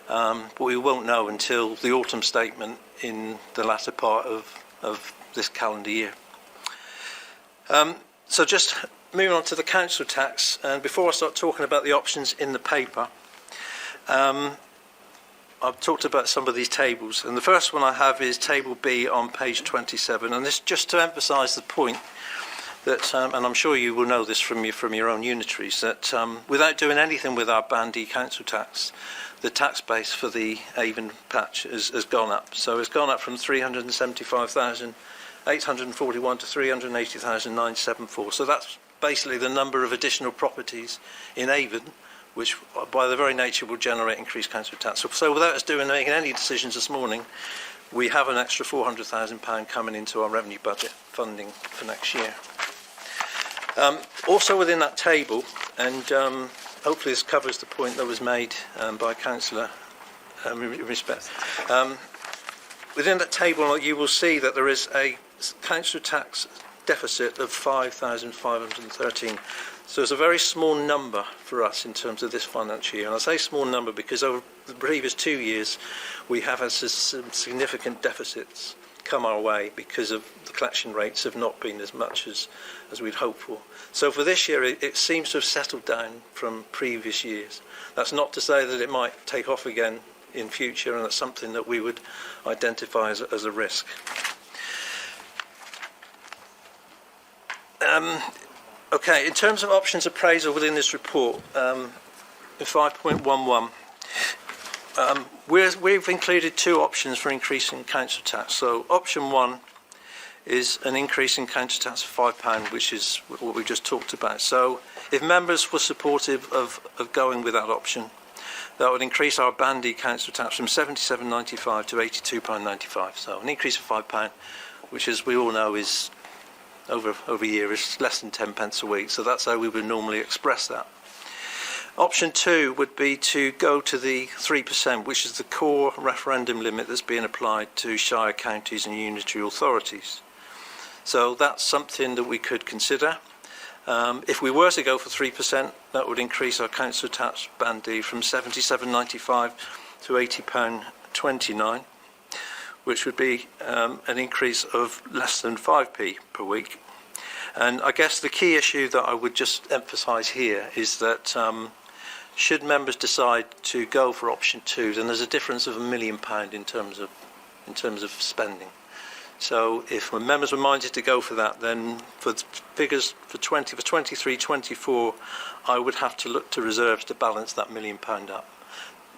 Speaker 5: But we won't know until the autumn statement in the latter part of this calendar year. So just moving on to the council tax, and before I start talking about the options in the paper, I've talked about some of these tables, and the first one I have is table B on page 27, and this just to emphasise the point that, and I'm sure you will know this from your own unitaries, that without doing anything with our Band E council tax, the tax base for the Avon patch has gone up. So it's gone up from 375,841 to 380,974. So that's basically the number of additional properties in Avon, which by their very nature will generate increased council tax. So without us making any decisions this morning, we have an extra £400,000 coming into our revenue budget funding for next year. Also within that table, and hopefully this covers the point that was made by Councillor in respect. Within that table you will see that there is a council tax deficit of 5,513. So it's a very small number for us in terms of this financial year. And I say small number because over the previous 2 years we have had some significant deficits come our way because of the collection rates have not been as much as we'd hoped for. So for this year it seems to have settled down from previous years. That's not to say that it might take off again in future, and that's something that we would identify as a risk. Okay, in terms of options appraisal within this report, in 5.11, we've included two options for increasing council tax. So option 1 is an increase in council tax of £5, which is what we just talked about. So if members were supportive of going with that option, that would increase our Band E council tax from £77.95 to £82.95. So an increase of £5, which as we all know is over a year is less than 10 pence a week. So that's how we would normally express that. Option 2 would be to go to the 3%, which is the core referendum limit that's being applied to shire counties and unitary authorities. So that's something that we could consider. If we were to go for 3%, that would increase our council tax band D from £77.95 to £80.29, which would be an increase of less than 5p per week. And I guess the key issue that I would just emphasise here is that should members decide to go for option 2, then there's a difference of £1 million in terms of spending. So if members were minded to go for that, then for figures for 23, 24, I would have to look to reserves to balance that £1 million up.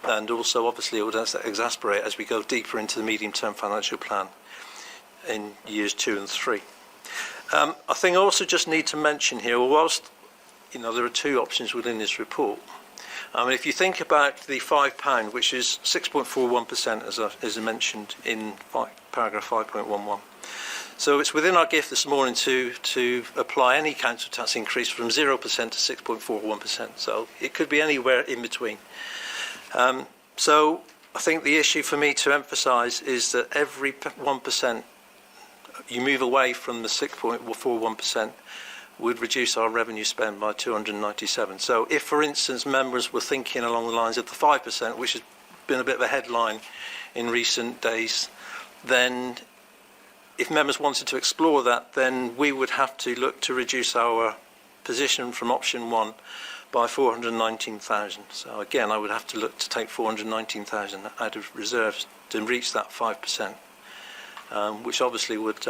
Speaker 5: And also, obviously, it would exasperate as we go deeper into the medium-term financial plan in years 2 and 3. I think I also just need to mention here, whilst there are 2 options within this report. If you think about the £5, which is 6.41%, as I mentioned in paragraph 5.11. So it's within our gift this morning to apply any council tax increase from 0% to 6.41%. So it could be anywhere in between. So I think the issue for me to emphasise is that every 1% you move away from the 6.41% would reduce our revenue spend by 297. So if, for instance, members were thinking along the lines of the 5%, which has been a bit of a headline in recent days, then if members wanted to explore that, then we would have to look to reduce our position from option 1 by 419,000. So again, I would have to look to take 419,000 out of reserves to reach that 5%, which obviously would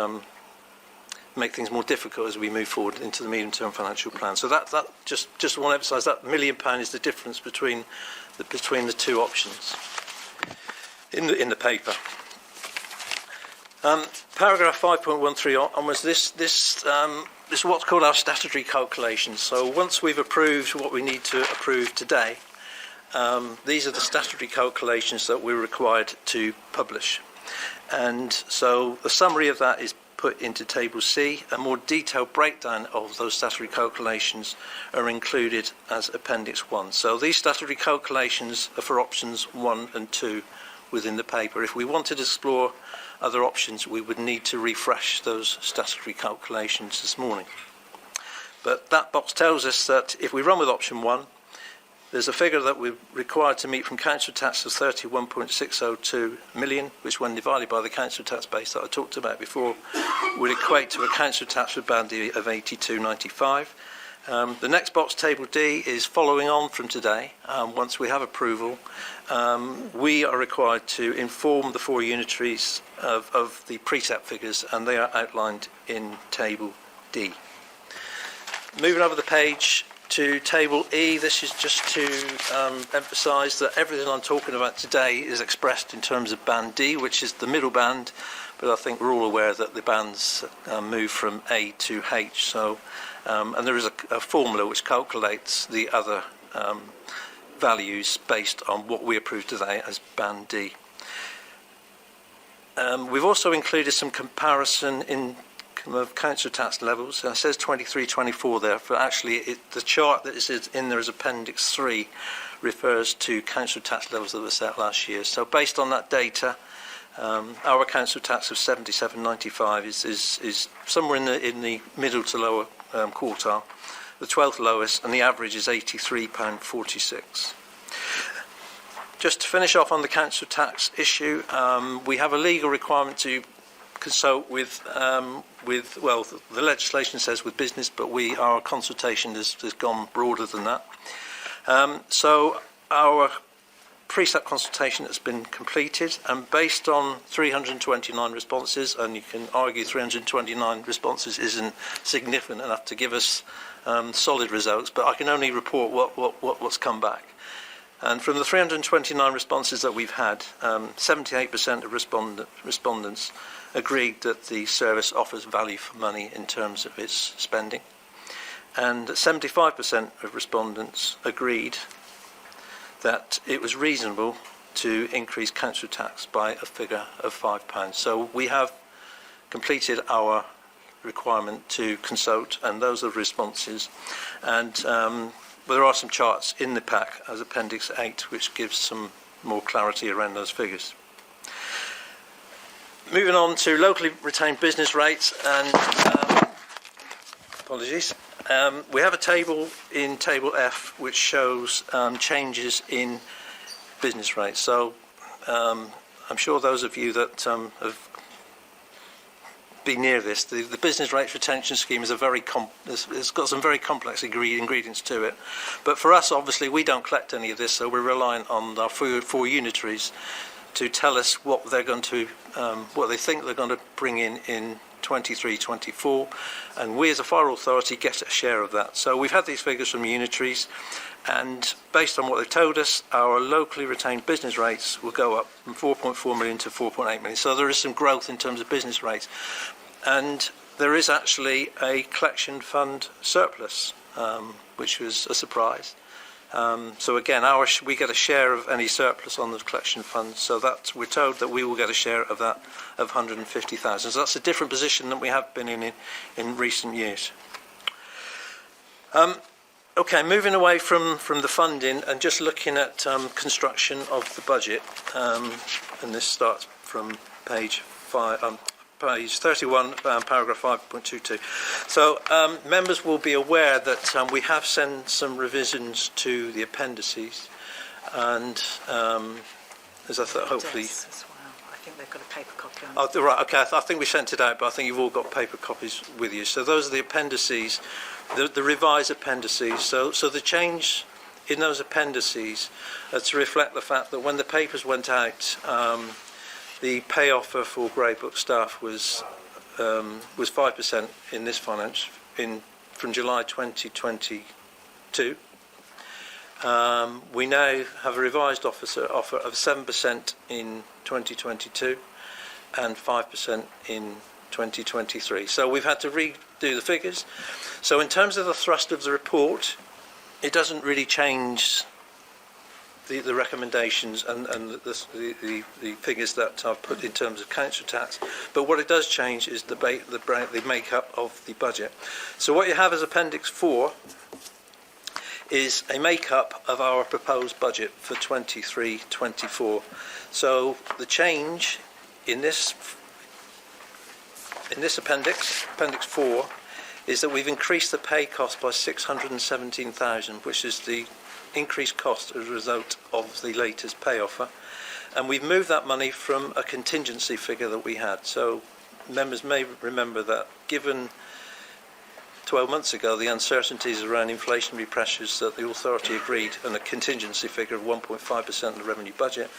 Speaker 5: make things more difficult as we move forward into the medium-term financial plan. So that just want to emphasise that £1 million is the difference between the 2 options in the paper. Paragraph 5.13 onwards. This is what's called our statutory calculations. So once we've approved what we need to approve today, these are the statutory calculations that we're required to publish. And so the summary of that is put into Table C. A more detailed breakdown of those statutory calculations are included as Appendix 1. So these statutory calculations are for options 1 and 2 within the paper. If we wanted to explore other options, we would need to refresh those statutory calculations this morning. But that box tells us that if we run with option 1, there's a figure that we're required to meet from council tax of 31.602 million, which when divided by the council tax base that I talked about before, would equate to a council tax for band D of 82.95. The next box, Table D, is following on from today. Once we have approval, we are required to inform the 4 unitaries of the precept figures, and they are outlined in Table D. Moving over the page to Table E, this is just to emphasise that everything I'm talking about today is expressed in terms of band D, which is the middle band, but I think we're all aware that the bands move from A to H. So, and there is a formula which calculates the other values based on what we approve today as band D. We've also included some comparison of council tax levels. It says 23, 24 there, but actually the chart that is in there as Appendix 3 refers to council tax levels that were set last year. So based on that data, our council tax of 77.95 is somewhere in the middle to lower quartile, the 12th lowest, and the average is £83.46. Just to finish off on the council tax issue, we have a legal requirement to consult with the legislation says with business, but our consultation has gone broader than that. So our precept consultation has been completed, and based on 329 responses, and you can argue 329 responses isn't significant enough to give us solid results, but I can only report what's come back. And from the 329 responses that we've had, 78% of respondents agreed that the service offers value for money in terms of its spending. And 75% of respondents agreed that it was reasonable to increase council tax by a figure of £5. So we have completed our requirement to consult, and those are the responses. And there are some charts in the pack as Appendix 8 which gives some more clarity around those figures. Moving on to locally retained business rates, and apologies. We have a table in Table F which shows changes in business rates. So I'm sure those of you that have been near this, the business rates retention scheme is it's got some very complex ingredients to it. But for us, obviously, we don't collect any of this, so we're reliant on our four unitaries to tell us what they're going to, what they think they're going to bring in 23-24, and we as a fire authority get a share of that. So we've had these figures from unitaries, and based on what they've told us, our locally retained business rates will go up from 4.4 million to 4.8 million. So there is some growth in terms of business rates, and there is actually a collection fund surplus, which was a surprise. So again, we get a share of any surplus on the collection fund, so that we're told that we will get a share of that of 150,000. So that's a different position than we have been in recent years. Okay, moving away from the funding and just looking at construction of the budget, and this starts from page 31, paragraph 5.22. So members will be aware that we have sent some revisions to the appendices, and as I thought, hopefully.
Speaker 4: As well. I think they've got a paper copy on.
Speaker 5: Oh, right. Okay. I think we sent it out, but I think you've all got paper copies with you. So those are the appendices, the revised appendices. So the change in those appendices to reflect the fact that when the papers went out, the pay offer for grey book staff was 5% in this from July 2022. We now have a revised offer of 7% in 2022 and 5% in 2023. So we've had to redo the figures. So in terms of the thrust of the report, it doesn't really change the recommendations and the figures that I've put in terms of council tax, but what it does change is the make-up of the budget. So what you have as Appendix 4 is a make-up of our proposed budget for 23-24. So the change in this appendix, Appendix 4, is that we've increased the pay cost by 617,000, which is the increased cost as a result of the latest pay offer, and we've moved that money from a contingency figure that we had. So members may remember that given 12 months ago the uncertainties around inflationary pressures, that the authority agreed on a contingency figure of 1.5% of the revenue budget.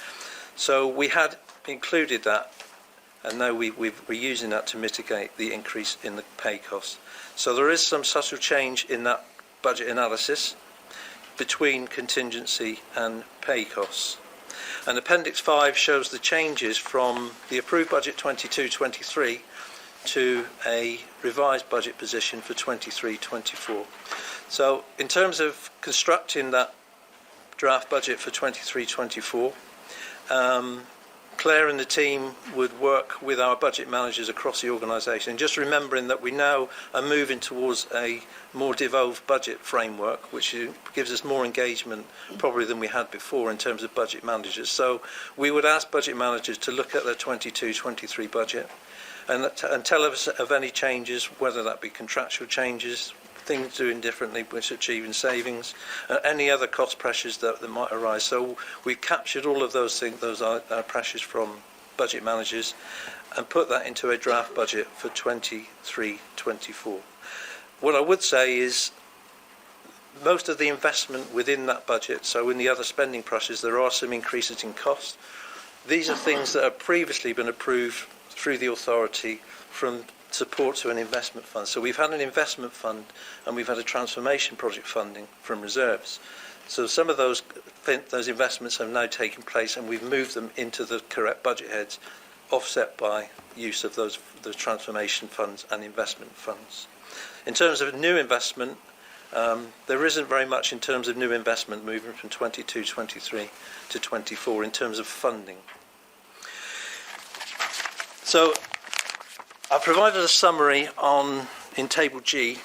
Speaker 5: So we had included that, and now we're using that to mitigate the increase in the pay cost. So there is some subtle change in that budget analysis between contingency and pay costs. And Appendix 5 shows the changes from the approved budget 22-23 to a revised budget position for 23-24. So in terms of constructing that draft budget for 23-24, Claire and the team would work with our budget managers across the organisation, just remembering that we now are moving towards a more devolved budget framework, which gives us more engagement probably than we had before in terms of budget managers. So we would ask budget managers to look at their 22-23 budget and tell us of any changes, whether that be contractual changes, things doing differently which achieving savings, any other cost pressures that might arise. So we've captured all of those things, those pressures from budget managers, and put that into a draft budget for 23-24. What I would say is most of the investment within that budget, so in the other spending pressures, there are some increases in cost. These are things that have previously been approved through the authority from support to an investment fund. So we've had an investment fund and we've had a transformation project funding from reserves. So some of those investments have now taken place and we've moved them into the correct budget heads, offset by use of those transformation funds and investment funds. In terms of new investment, there isn't very much in terms of new investment moving from 22-23 to 24 in terms of funding. So I've provided a summary in Table G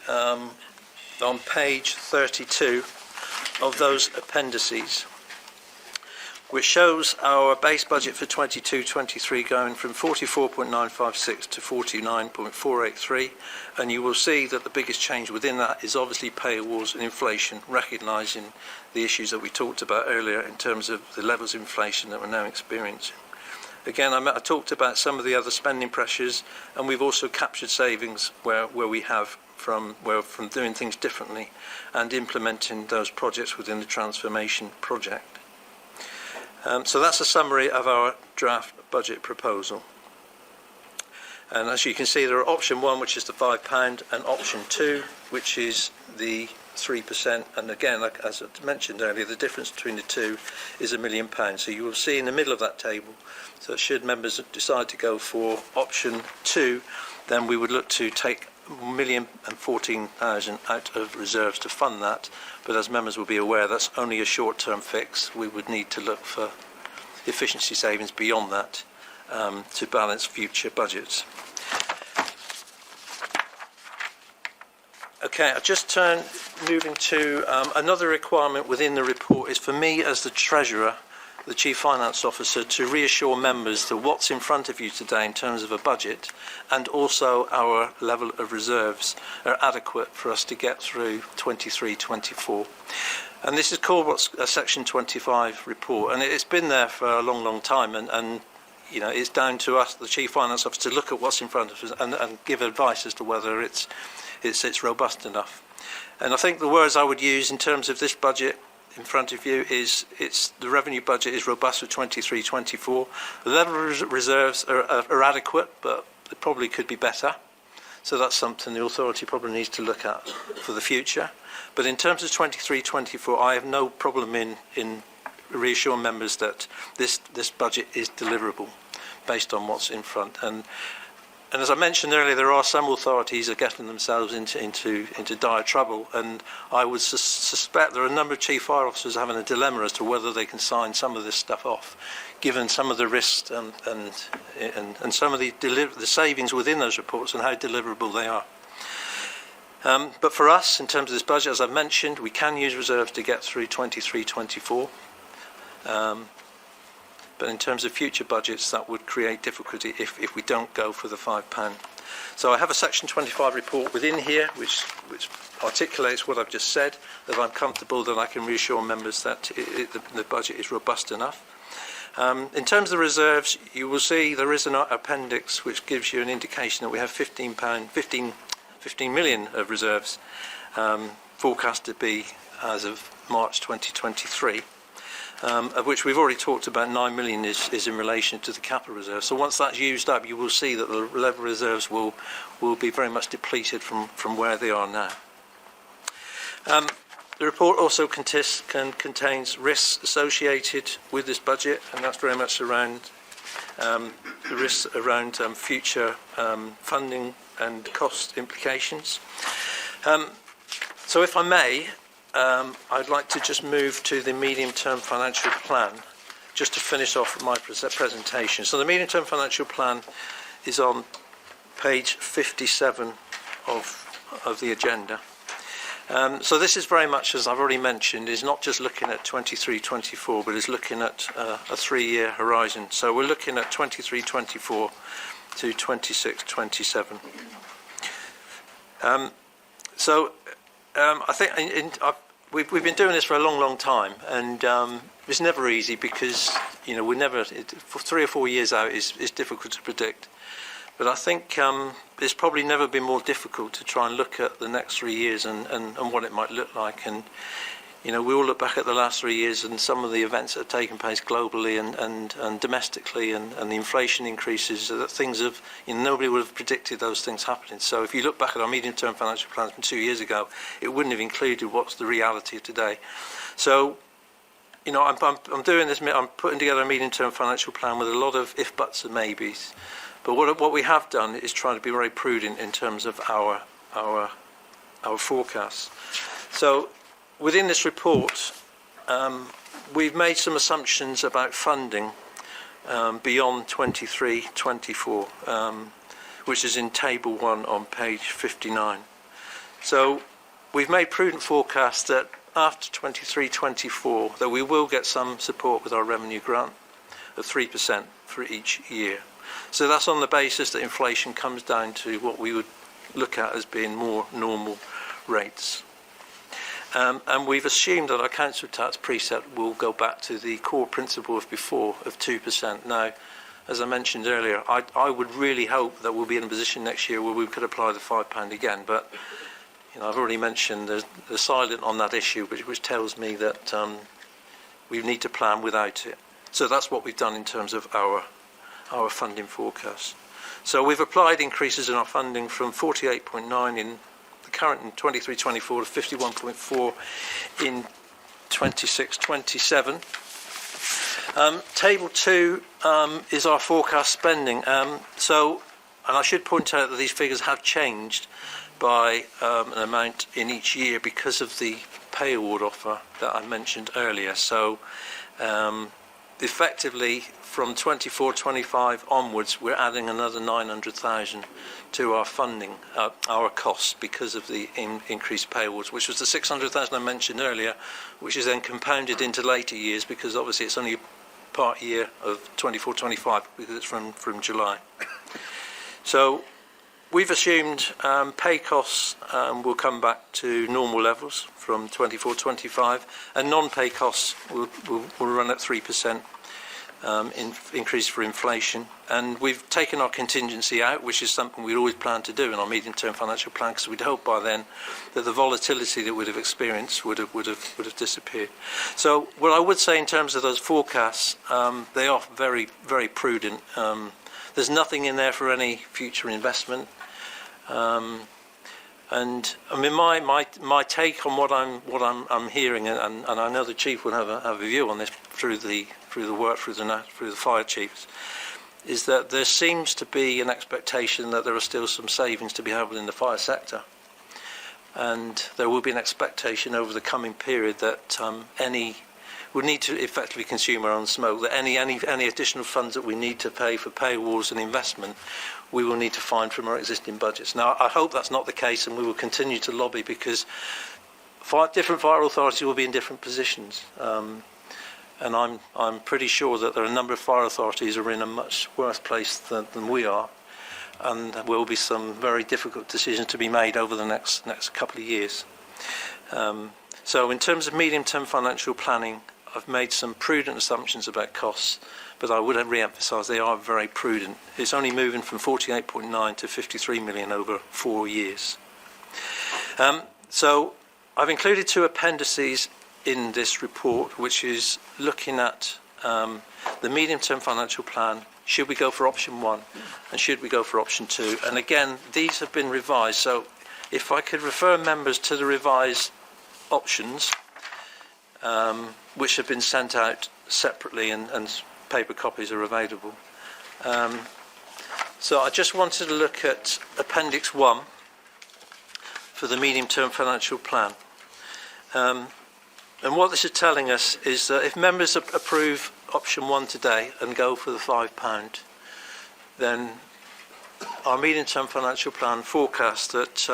Speaker 5: on page 32 of those appendices. which shows our base budget for 22-23 going from 44.956 to 49.483, and you will see that the biggest change within that is obviously pay awards and inflation, recognising the issues that we talked about earlier in terms of the levels of inflation that we're now experiencing. Again, I talked about some of the other spending pressures, and we've also captured savings where we have from doing things differently and implementing those projects within the transformation project. So that's a summary of our draft budget proposal. And as you can see, there are option 1, which is the £5, and option 2, which is the 3%. And again, like, as I mentioned earlier, the difference between the two is £1 million. So you will see in the middle of that table, so should members decide to go for option 2, then we would look to take £1,014,000 out of reserves to fund that. But as members will be aware, that's only a short-term fix. We would need to look for efficiency savings beyond that to balance future budgets. Okay, I just moving to another requirement within the report is for me as the Treasurer, the Chief Finance Officer, to reassure members that what's in front of you today in terms of a budget and also our level of reserves are adequate for us to get through 23-24. And this is called what's a Section 25 report, and it's been there for a long, long time, and you know, it's down to us, the Chief Finance Officer, to look at what's in front of us and give advice as to whether it's robust enough. And I think the words I would use in terms of this budget in front of you is the revenue budget is robust for 23-24. The level of reserves are adequate, but it probably could be better. So that's something the authority probably needs to look at for the future. But in terms of 23-24, I have no problem in reassuring members that this budget is deliverable based on what's in front. And as I mentioned earlier, there are some authorities that are getting themselves into dire trouble, and I would suspect there are a number of chief fire officers having a dilemma as to whether they can sign some of this stuff off, given some of the risks and some of the savings within those reports and how deliverable they are. But for us, in terms of this budget, as I've mentioned, we can use reserves to get through 23-24. But in terms of future budgets, that would create difficulty if we don't go for the £5. So I have a Section 25 report within here, which articulates what I've just said, that I'm comfortable that I can reassure members that the budget is robust enough. In terms of the reserves, you will see there is an appendix which gives you an indication that we have £15 million of reserves forecast to be as of March 2023. Of which we've already talked about 9 million is in relation to the capital reserve. So once that's used up, you will see that the level of reserves will be very much depleted from where they are now. The report also contains risks associated with this budget, and that's very much around the risks around future funding and cost implications. So if I may, I'd like to just move to the medium-term financial plan, just to finish off my presentation. So the medium-term financial plan is on page 57 of the agenda. So this is very much, as I've already mentioned, is not just looking at 23-24, but is looking at a 3-year horizon. So we're looking at 23-24 to 26-27. I think we've been doing this for a long, long time, and it's never easy because we never. For 3 or 4 years out is difficult to predict. But I think it's probably never been more difficult to try and look at the next 3 years and what it might look like. And we all look back at the last 3 years and some of the events that have taken place globally and domestically and the inflation increases, that things have, nobody would have predicted those things happening. So if you look back at our medium-term financial plans from 2 years ago, it wouldn't have included what's the reality of today. So, I'm doing this, I'm putting together a medium-term financial plan with a lot of if, buts and maybes. But what we have done is try to be very prudent in terms of our forecasts. So, within this report, we've made some assumptions about funding beyond 23-24, which is in Table 1 on page 59. So we've made prudent forecasts that after 23-24 that we will get some support with our revenue grant of 3% for each year. So that's on the basis that inflation comes down to what we would look at as being more normal rates. And we've assumed that our council tax preset will go back to the core principle of before of 2%. Now, as I mentioned earlier, I would really hope that we'll be in a position next year where we could apply the £5 again. But I've already mentioned the silent on that issue, which tells me that we need to plan without it. So that's what we've done in terms of our funding forecast. So we've applied increases in our funding from 48.9 in the current in 23-24 to 51.4 in 26-27. Table 2 is our forecast spending. And I should point out that these figures have changed by an amount in each year because of the pay award offer that I mentioned earlier. So effectively, from 24-25 onwards, we're adding another 900,000 to our funding, our costs, because of the increased pay awards, which was the 600,000 I mentioned earlier, which is then compounded into later years because obviously it's only a part year of 24-25 because it's from July. So we've assumed pay costs will come back to normal levels from 24-25, and non-pay costs will run at 3%. Increase for inflation, and we've taken our contingency out, which is something we'd always planned to do in our medium-term financial plan, because we'd hoped by then that the volatility that we'd have experienced would have disappeared. So what I would say in terms of those forecasts, they are very, very prudent. There's nothing in there for any future investment. And I mean, my take on what I'm hearing, and I know the chief will have a view on this through the fire chiefs, is that there seems to be an expectation that there are still some savings to be had in the fire sector, and there will be an expectation over the coming period that we need to effectively consume our own smoke. That any additional funds that we need to pay for pay awards and investment, we will need to find from our existing budgets. Now, I hope that's not the case, and we will continue to lobby, because different fire authorities will be in different positions. And I'm pretty sure that there are a number of fire authorities who are in a much worse place than we are, and there will be some very difficult decisions to be made over the next couple of years. So in terms of medium-term financial planning, I've made some prudent assumptions about costs, but I would re-emphasise they are very prudent. It's only moving from 48.9 to 53 million over 4 years. So I've included 2 appendices in this report, which is looking at the medium-term financial plan. Should we go for option 1, and should we go for option 2? And again, these have been revised. So if I could refer members to the revised options, which have been sent out separately, and paper copies are available. So I just wanted to look at Appendix 1 for the medium-term financial plan. And what this is telling us is that if members approve option 1 today and go for the £5, then our medium-term financial plan forecasts that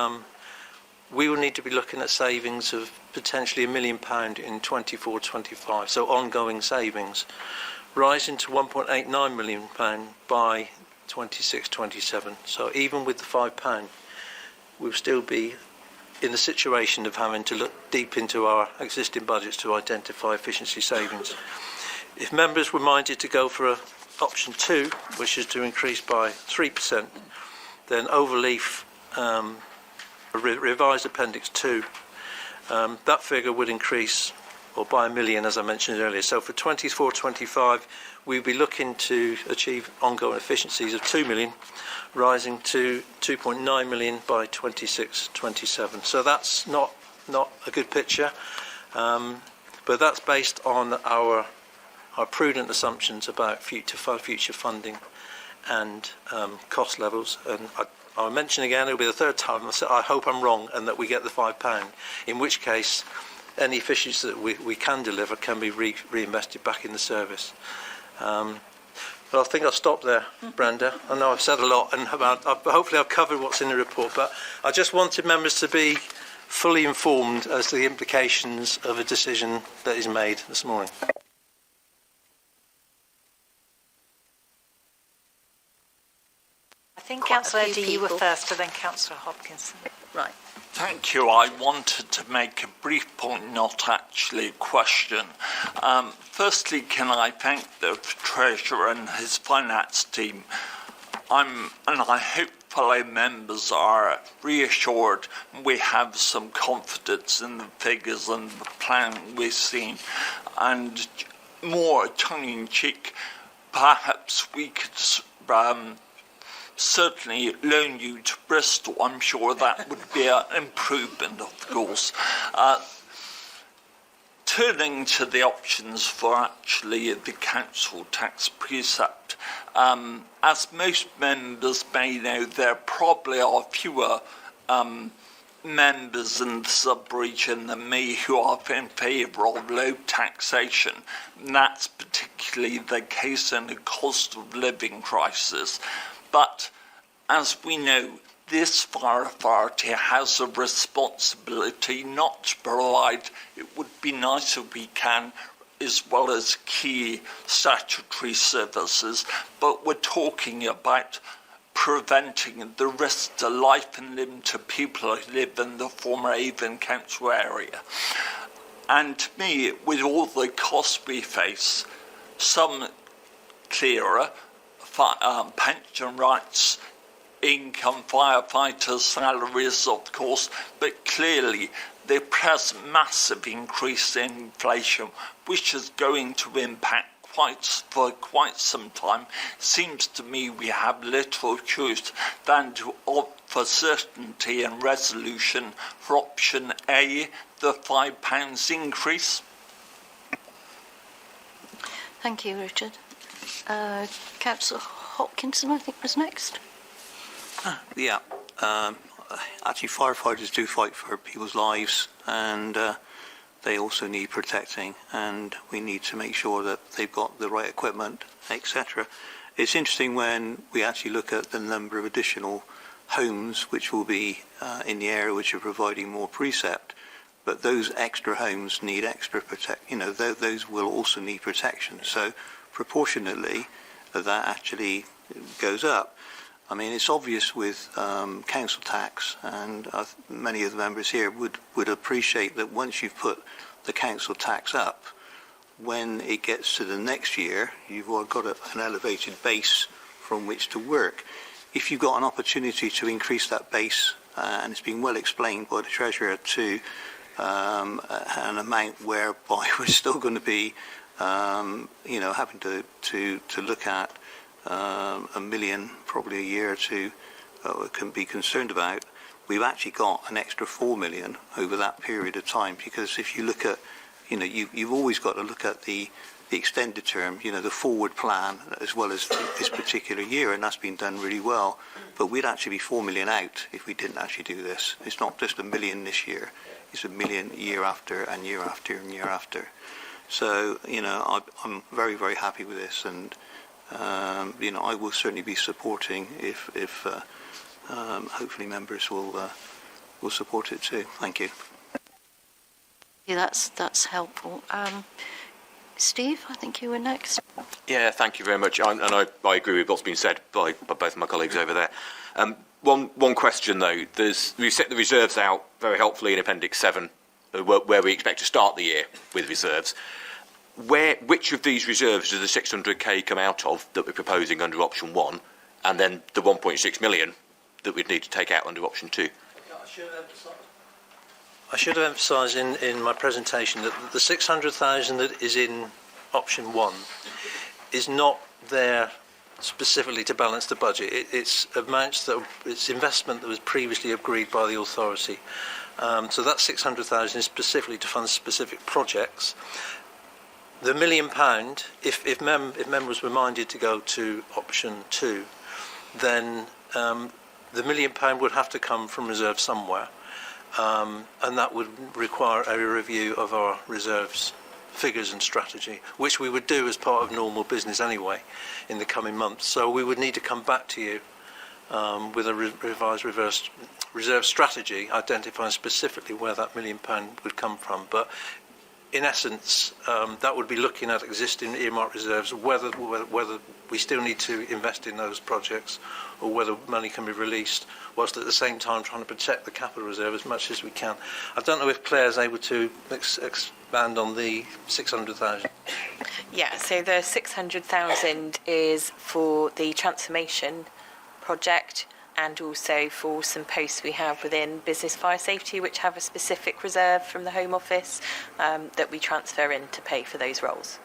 Speaker 5: we will need to be looking at savings of potentially £1 million in 24-25, so ongoing savings, rising to £1.89 million by 26-27. So even with the £5, we'll still be in the situation of having to look deep into our existing budgets to identify efficiency savings. If members were minded to go for option 2, which is to increase by 3%, then overleaf revised Appendix 2, that figure would increase by £1 million, as I mentioned earlier. So for 24-25, we'd be looking to achieve ongoing efficiencies of £2 million, rising to £2.9 million by 26-27. So that's not a good picture, but that's based on our prudent assumptions about future funding and cost levels. And I'll mention again, it'll be the third time I hope I'm wrong and that we get the £5, in which case any efficiency that we can deliver can be reinvested back in the service. But I think I'll stop there, Brenda. I know I've said a lot, and hopefully I've covered what's in the report, but I just wanted members to be fully informed as to the implications of a decision that is made this morning.
Speaker 4: I think Councillor Eddy, you were first, and then Councillor Hopkinson.
Speaker 1: Right.
Speaker 13: Thank you. I wanted to make a brief point, not actually a question. Firstly, can I thank the Treasurer and his finance team. And I hope fellow members are reassured we have some confidence in the figures and the plan we've seen. And more tongue-in-cheek, perhaps we could certainly loan you to Bristol. I'm sure that would be an improvement, of course. Turning to the options for actually the council tax precept, as most members may know, there probably are fewer members in the sub-region than me who are in favour of low taxation. And that's particularly the case in a cost of living crisis. But as we know, this fire authority has a responsibility not to provide, it would be nice if we can, as well as key statutory services, but we're talking about preventing the risk to life and limb to people who live in the former Avon Council area. And to me, with all the costs we face, some clearer, pension rights, income, firefighters' salaries, of course, but clearly the present massive increase in inflation, which is going to impact for quite some time, seems to me we have little choice than to opt for certainty and resolution for option A, the £5 increase.
Speaker 1: Thank you, Richard. Councillor Hopkinson, I think, was next.
Speaker 12: Yeah. Actually, firefighters do fight for people's lives, and they also need protecting, and we need to make sure that they've got the right equipment, etc. It's interesting when we actually look at the number of additional homes which will be in the area which are providing more precept, but those extra homes need extra those will also need protection. So proportionately, that actually goes up. I mean, it's obvious with council tax, and many of the members here would appreciate that once you've put the council tax up, when it gets to the next year, you've got an elevated base from which to work. If you've got an opportunity to increase that base, and it's been well explained by the Treasurer, to an amount whereby we're still going to be, having to look at $1 million probably a year or two can be concerned about. We've actually got an extra $4 million over that period of time, because if you look at, you've always got to look at the extended term, the forward plan, as well as this particular year, and that's been done really well. But we'd actually be $4 million out if we didn't actually do this. It's not just $1 million this year, it's $1 million year after and year after and year after. So, I'm very, very happy with this, and I will certainly be supporting if hopefully members will support it too. Thank you.
Speaker 1: Yeah, that's helpful. Steve, I think you were next.
Speaker 9: Yeah, thank you very much. I agree with what's been said by both of my colleagues over there. One question though, we've set the reserves out very helpfully in Appendix 7, where we expect to start the year with reserves. Which of these reserves does the 600k come out of that we're proposing under option 1, and then the 1.6 million that we'd need to take out under option 2?
Speaker 5: I should have emphasised in my presentation that the 600,000 that is in option 1 is not there specifically to balance the budget. It's investment that was previously agreed by the authority. So that 600,000 is specifically to fund specific projects. The £1 million, if members were minded to go to option 2, then the £1 million would have to come from reserve somewhere, and that would require a review of our reserves figures and strategy, which we would do as part of normal business anyway in the coming months. So we would need to come back to you with a revised reserve strategy, identifying specifically where that £1 million would come from. But in essence, that would be looking at existing earmark reserves, whether we still need to invest in those projects or whether money can be released, whilst at the same time trying to protect the capital reserve as much as we can. I don't know if Claire's able to expand on the 600,000.
Speaker 3: Yeah, so the 600,000 is for the transformation project and also for some posts we have within business fire safety which have a specific reserve from the Home Office that we transfer in to pay for those roles.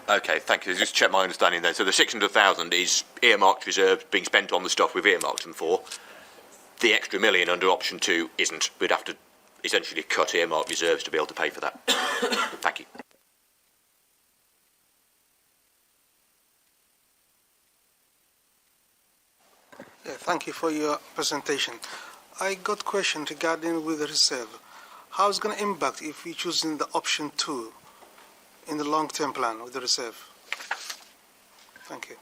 Speaker 9: Okay, thank you. Just check my understanding then. So the 600,000 is earmarked reserves being spent on the stuff we've earmarked them for. The extra £1 million under option 2 isn't. We'd have to essentially cut earmarked reserves to be able to pay for that. Thank you.
Speaker 14: Yeah, thank you for your presentation. I got a question regarding with the reserve. How is going to impact if we choosing the option 2 in the long-term plan with the reserve? Thank you.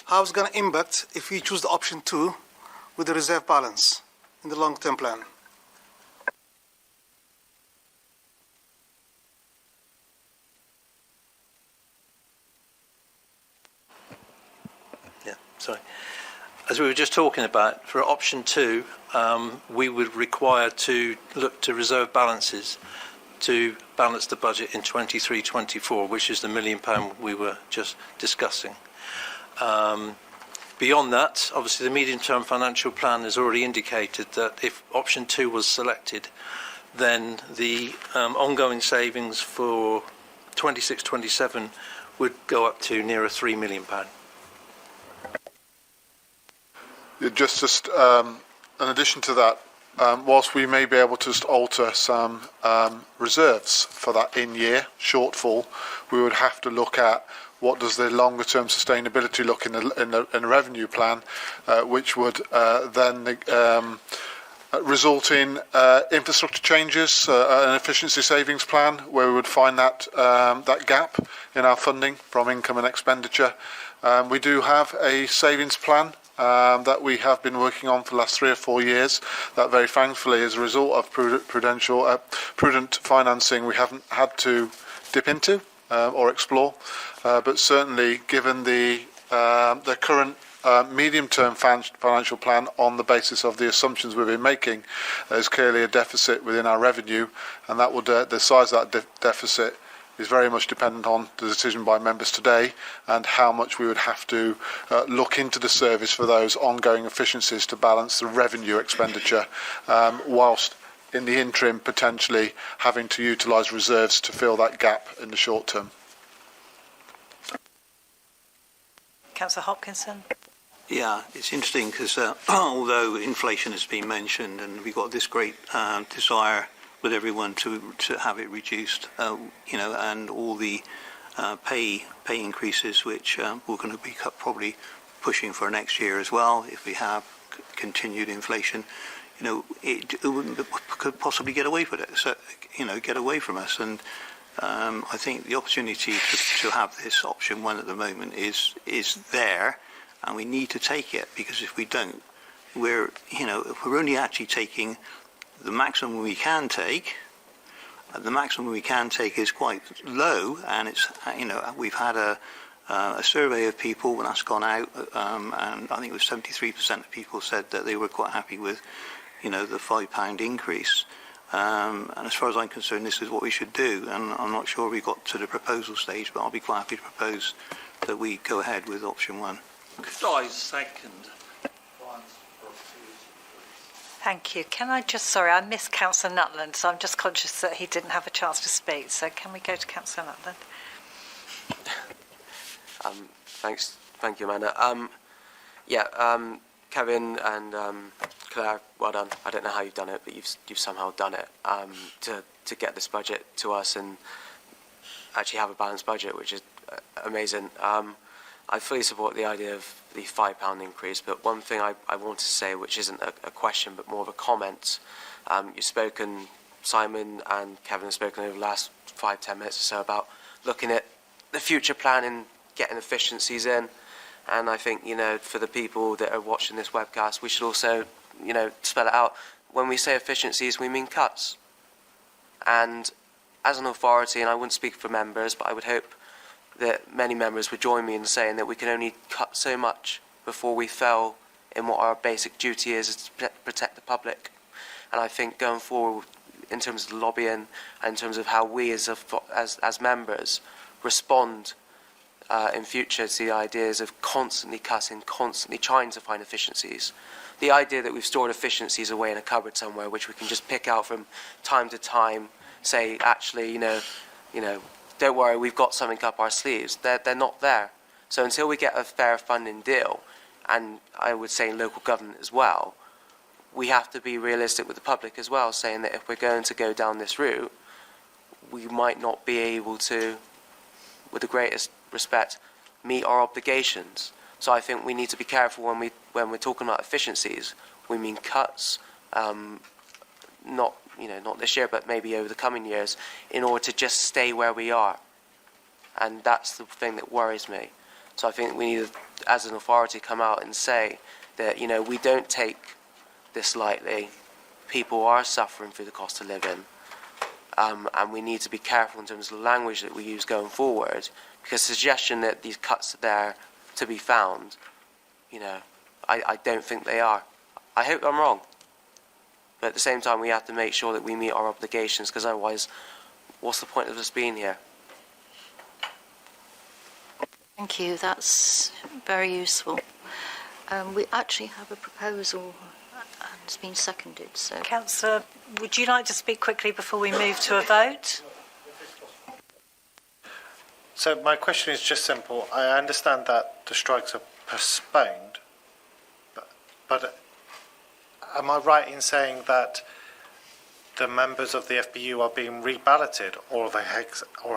Speaker 14: How is going to impact if we choose the option 2 with the reserve balance in the long-term plan?
Speaker 5: Sorry. As we were just talking about, for option 2, we would require to look to reserve balances to balance the budget in 23-24, which is the £1 million we were just discussing. Beyond that, obviously the medium-term financial plan has already indicated that if option 2 was selected, then the ongoing savings for 26-27 would go up to nearer £3 million.
Speaker 2: Just in addition to that, whilst we may be able to just alter some reserves for that in-year shortfall, we would have to look at what does the longer-term sustainability look in the revenue plan, which would then result in infrastructure changes, an efficiency savings plan, where we would find that that gap in our funding from income and expenditure. We do have a savings plan that we have been working on for the last 3 or 4 years, that very thankfully, as a result of prudent financing, we haven't had to dip into or explore. But certainly, given the current medium-term financial plan on the basis of the assumptions we've been making, there's clearly a deficit within our revenue, and that would the size of that deficit is very much dependent on the decision by members today and how much we would have to look into the service for those ongoing efficiencies to balance the revenue expenditure, whilst in the interim potentially having to utilise reserves to fill that gap in the short term.
Speaker 4: Councillor Hopkinson.
Speaker 12: Yeah, it's interesting because although inflation has been mentioned and we've got this great desire with everyone to have it reduced, and all the pay increases which we're going to be probably pushing for next year as well if we have continued inflation. It could possibly get away with it. So, get away from us. And I think the opportunity to have this option 1 at the moment is there, and we need to take it, because if we don't, if we're only actually taking the maximum we can take. The maximum we can take is quite low, and it's we've had a survey of people when that's gone out, and I think it was 73% of people said that they were quite happy with the £5 increase. And as far as I'm concerned, this is what we should do. And I'm not sure we got to the proposal stage, but I'll be quite happy to propose that we go ahead with option 1.
Speaker 13: Could I second?
Speaker 4: Thank you. Can I I missed Councillor Nutland, so I'm just conscious that he didn't have a chance to speak. So can we go to Councillor Nutland?
Speaker 22: Thank you, Amanda. Kevin and Claire, well done. I don't know how you've done it, but you've somehow done it to get this budget to us and actually have a balanced budget, which is amazing. I fully support the idea of the £5 increase, but one thing I want to say, which isn't a question but more of a comment, you've spoken, Simon and Kevin have spoken over the last 5-10 minutes or so about looking at the future plan in getting efficiencies in. And I think, for the people that are watching this webcast, we should also, spell it out. When we say efficiencies, we mean cuts. And as an authority, and I wouldn't speak for members, but I would hope that many members would join me in saying that we can only cut so much before we fail in what our basic duty is to protect the public. And I think going forward, in terms of lobbying, and in terms of how we as members respond in future to the ideas of constantly cutting, constantly trying to find efficiencies. The idea that we've stored efficiencies away in a cupboard somewhere, which we can just pick out from time to time, say, actually, don't worry, we've got something up our sleeves. They're not there. So until we get a fair funding deal, and I would say local government as well, we have to be realistic with the public as well, saying that if we're going to go down this route, we might not be able to, with the greatest respect, meet our obligations. So I think we need to be careful when we're talking about efficiencies. We mean cuts, not this year, but maybe over the coming years, in order to just stay where we are. And that's the thing that worries me. So I think we need, as an authority, come out and say that, we don't take this lightly. People are suffering through the cost of living. And we need to be careful in terms of the language that we use going forward, because the suggestion that these cuts are there to be found, I don't think they are. I hope I'm wrong. But at the same time, we have to make sure that we meet our obligations, because otherwise, what's the point of us being here?
Speaker 1: Thank you. That's very useful. We actually have a proposal, and it's been seconded. So,
Speaker 4: Councillor, would you like to speak quickly before we move to a vote?
Speaker 15: So my question is just simple. I understand that the strikes are postponed, but am I right in saying that the members of the FBU are being reballoted, or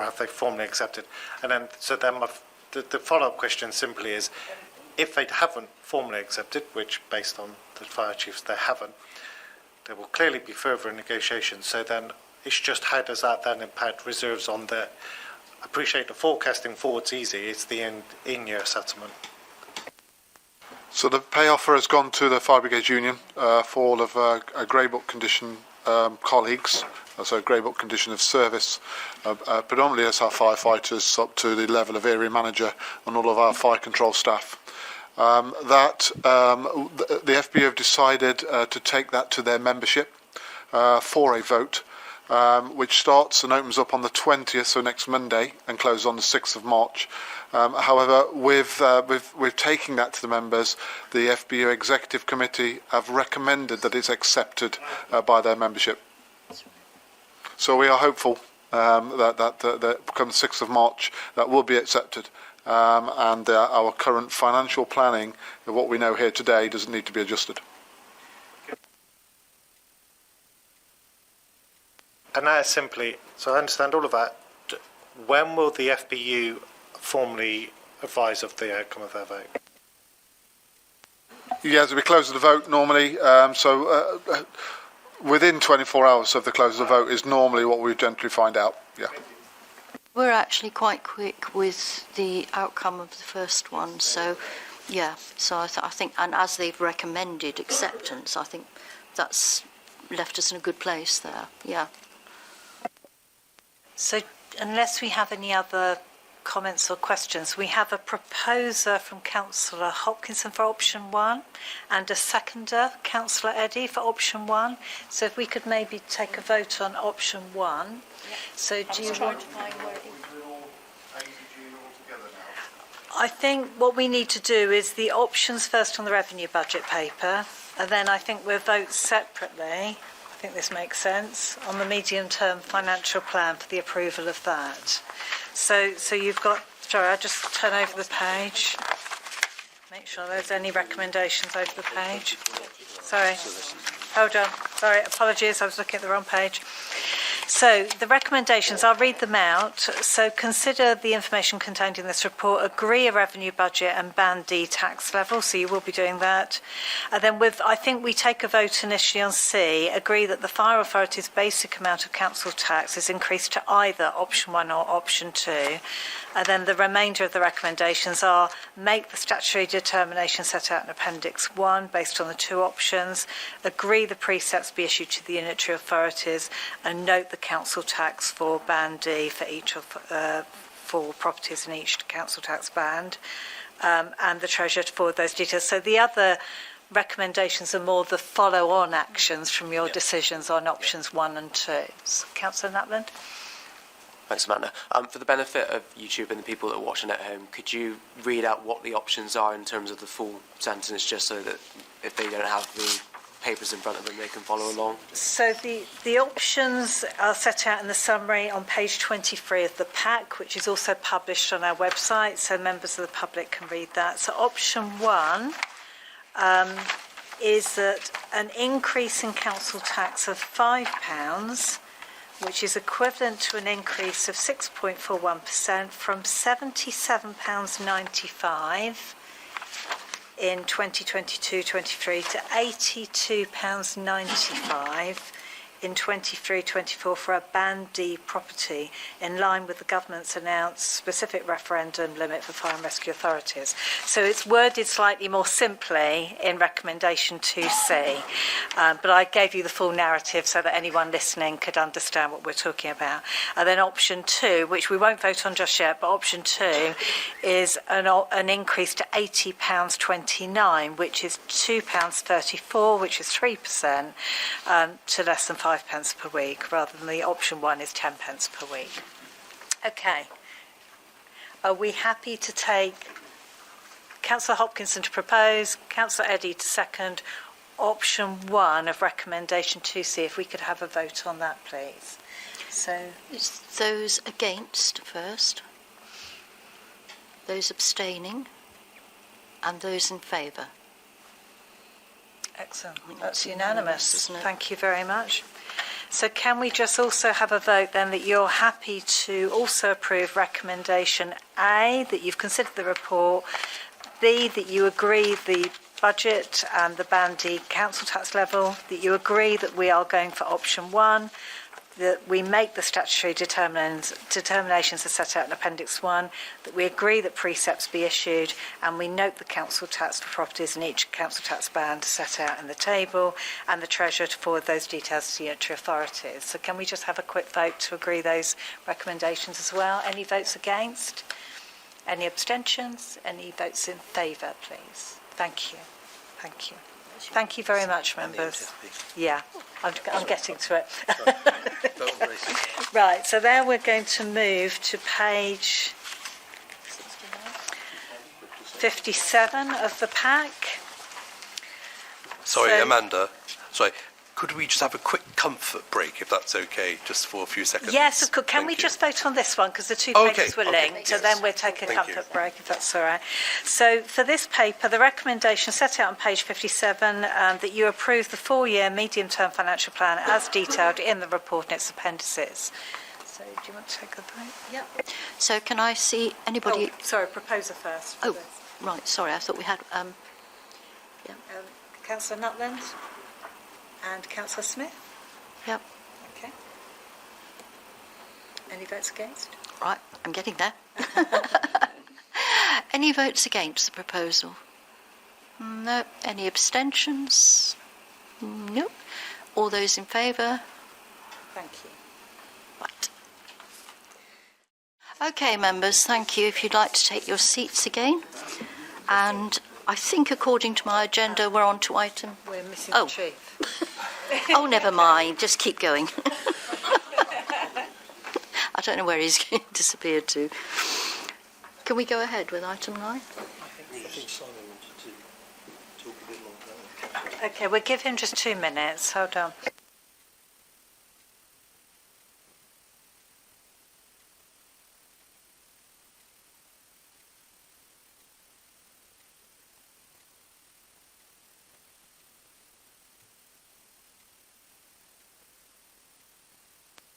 Speaker 15: have they formally accepted? And then, the follow-up question simply is, if they haven't formally accepted, which based on the fire chiefs they haven't, there will clearly be further negotiations. So then it's just, how does that then impact reserves on the... I appreciate the forecasting forward's easy, it's the in-year settlement.
Speaker 2: So the pay offer has gone to the Fire Brigade Union for all of Grey Book condition colleagues, so Grey Book condition of service, predominantly as our firefighters up to the level of area manager and all of our fire control staff. The FBU have decided to take that to their membership for a vote, which starts and opens up on the 20th, so next Monday, and closes on the 6th of March. However, with taking that to the members, the FBU Executive Committee have recommended that it's accepted by their membership. So we are hopeful that come the 6th of March, that will be accepted. And our current financial planning, what we know here today, doesn't need to be adjusted.
Speaker 15: And that is simply, so I understand all of that. When will the FBU formally advise of the outcome of their vote?
Speaker 2: Yes, we close the vote normally. Within 24 hours of the close of the vote is normally what we generally find out. Yeah.
Speaker 1: we're actually quite quick with the outcome of the first one. So, yeah. So I think, and as they've recommended acceptance, I think that's left us in a good place there. Yeah.
Speaker 4: So unless we have any other comments or questions, we have a proposer from Councillor Hopkinson for option 1 and a seconder, Councillor Eddy, for option 1. So if we could maybe take a vote on option 1. Yeah. So do you want... I think what we need to do is the options first on the revenue budget paper, and then I think we'll vote separately. I think this makes sense, on the medium-term financial plan for the approval of that. So you've got, sorry, I'll just turn over the page. Make sure there's any recommendations over the page. Sorry, hold on. Sorry, apologies, I was looking at the wrong page. So the recommendations, I'll read them out. So consider the information contained in this report, agree a revenue budget and Band D tax level, so you will be doing that. And then I think we take a vote initially on C, agree that the Fire Authority's basic amount of council tax is increased to either option 1 or option 2. And then the remainder of the recommendations are make the statutory determination set out in Appendix 1 based on the 2 options, agree the precepts be issued to the unitary authorities, and note the council tax for Band D for each of for properties in each council tax band, and the Treasurer to forward those details. So the other recommendations are more the follow-on actions from your decisions on options 1 and 2. So, Councillor Nutland?
Speaker 22: Thanks, Amanda. For the benefit of YouTube and the people that are watching at home, could you read out what the options are in terms of the full sentence, just so that if they don't have the papers in front of them, they can follow along?
Speaker 4: So the options are set out in the summary on page 23 of the pack, which is also published on our website, so members of the public can read that. So option 1 is that an increase in council tax of £5, which is equivalent to an increase of 6.41% from £77.95 in 2022-23 to £82.95 in 23-24 for a Band D property, in line with the government's announced specific referendum limit for fire and rescue authorities. So it's worded slightly more simply in recommendation 2C, but I gave you the full narrative so that anyone listening could understand what we're talking about. And then option 2, which we won't vote on just yet, but option 2 is an increase to £80.29, which is £2.34, which is 3%, to less than 5 pence per week, rather than the option 1 is 10 pence per week. Okay. Are we happy to take Councillor Hopkinson to propose, Councillor Eddy to second, option 1 of recommendation 2C? If we could have a vote on that, please. So,
Speaker 1: those against first, those abstaining, and those in favour.
Speaker 4: Excellent. That's unanimous. Thank you very much. So can we just also have a vote then that you're happy to also approve recommendation A, that you've considered the report, B, that you agree the budget and the Band D council tax level, that you agree that we are going for option 1, that we make the statutory determinations as set out in Appendix 1, that we agree that precepts be issued, and we note the council tax for properties in each council tax band set out in the table, and the Treasurer to forward those details to unitary authorities. So can we just have a quick vote to agree those recommendations as well? Any votes against? Any abstentions? Any votes in favour, please? Thank you. Thank you. Thank you very much, members. Yeah, I'm getting to it. Right, so there we're going to move to page 57 of the pack.
Speaker 11: Sorry, Amanda. Sorry. Could we just have a quick comfort break, if that's okay, just for a few seconds?
Speaker 4: Yes, of course. Can we just vote on this one, because the two papers were linked, so then we'll take a comfort break, if that's all right. So for this paper, the recommendation set out on page 57, that you approve the 4-year medium-term financial plan as detailed in the report and its appendices. So do you want to take a vote?
Speaker 1: Yep. So can I see anybody...
Speaker 4: Oh, sorry, proposer first.
Speaker 1: Oh, right, sorry, I thought we had...
Speaker 4: Councillor Nutland? And Councillor Smith?
Speaker 1: Yep.
Speaker 4: Okay. Any votes against?
Speaker 1: Right, I'm getting there. Any votes against the proposal? No. Any abstentions? No. All those in favour?
Speaker 4: Thank you.
Speaker 1: Right. Okay, members, thank you. If you'd like to take your seats again. And I think, according to my agenda, we're on to item...
Speaker 4: We're missing the chief.
Speaker 1: Oh, never mind. Just keep going. I don't know where he's disappeared to. Can we go ahead with item 9?
Speaker 4: Okay, we'll give him just 2 minutes. Hold on.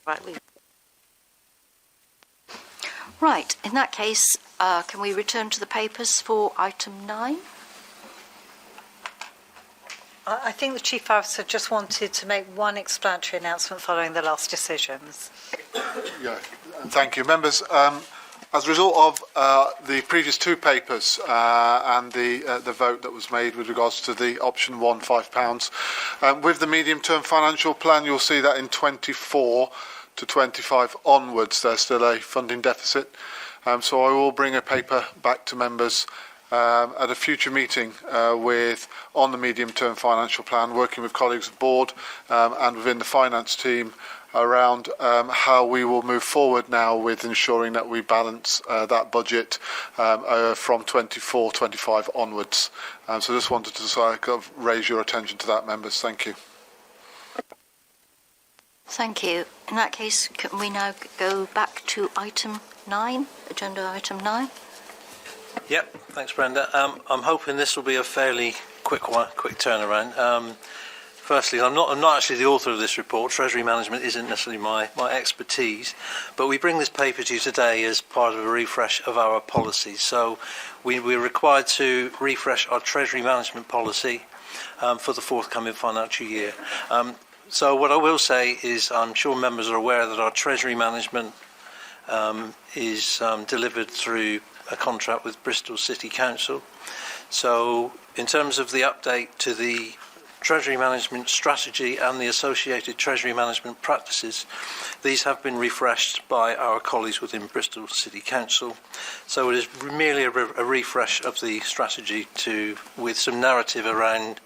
Speaker 18: Rightly.
Speaker 1: Right, in that case, can we return to the papers for item 9?
Speaker 4: I think the Chief Officer just wanted to make one explanatory announcement following the last decisions.
Speaker 2: Yeah, thank you. Members, as a result of the previous 2 papers and the vote that was made with regards to the option 1, £5, with the medium-term financial plan, you'll see that in 24 to 25 onwards, there's still a funding deficit. So I will bring a paper back to members at a future meeting on the medium-term financial plan, working with colleagues at board and within the finance team around how we will move forward now with ensuring that we balance that budget from 24-25 onwards. So just wanted to raise your attention to that, members. Thank you.
Speaker 1: Thank you. In that case, can we now go back to item 9, agenda item 9?
Speaker 5: Yep, thanks, Brenda. I'm hoping this will be a fairly quick turnaround. Firstly, I'm not actually the author of this report. Treasury management isn't necessarily my expertise, but we bring this paper to you today as part of a refresh of our policies. So we're required to refresh our treasury management policy for the forthcoming financial year. So what I will say is I'm sure members are aware that our treasury management is delivered through a contract with Bristol City Council. So in terms of the update to the treasury management strategy and the associated treasury management practices, these have been refreshed by our colleagues within Bristol City Council. So it is merely a refresh of the strategy with some narrative around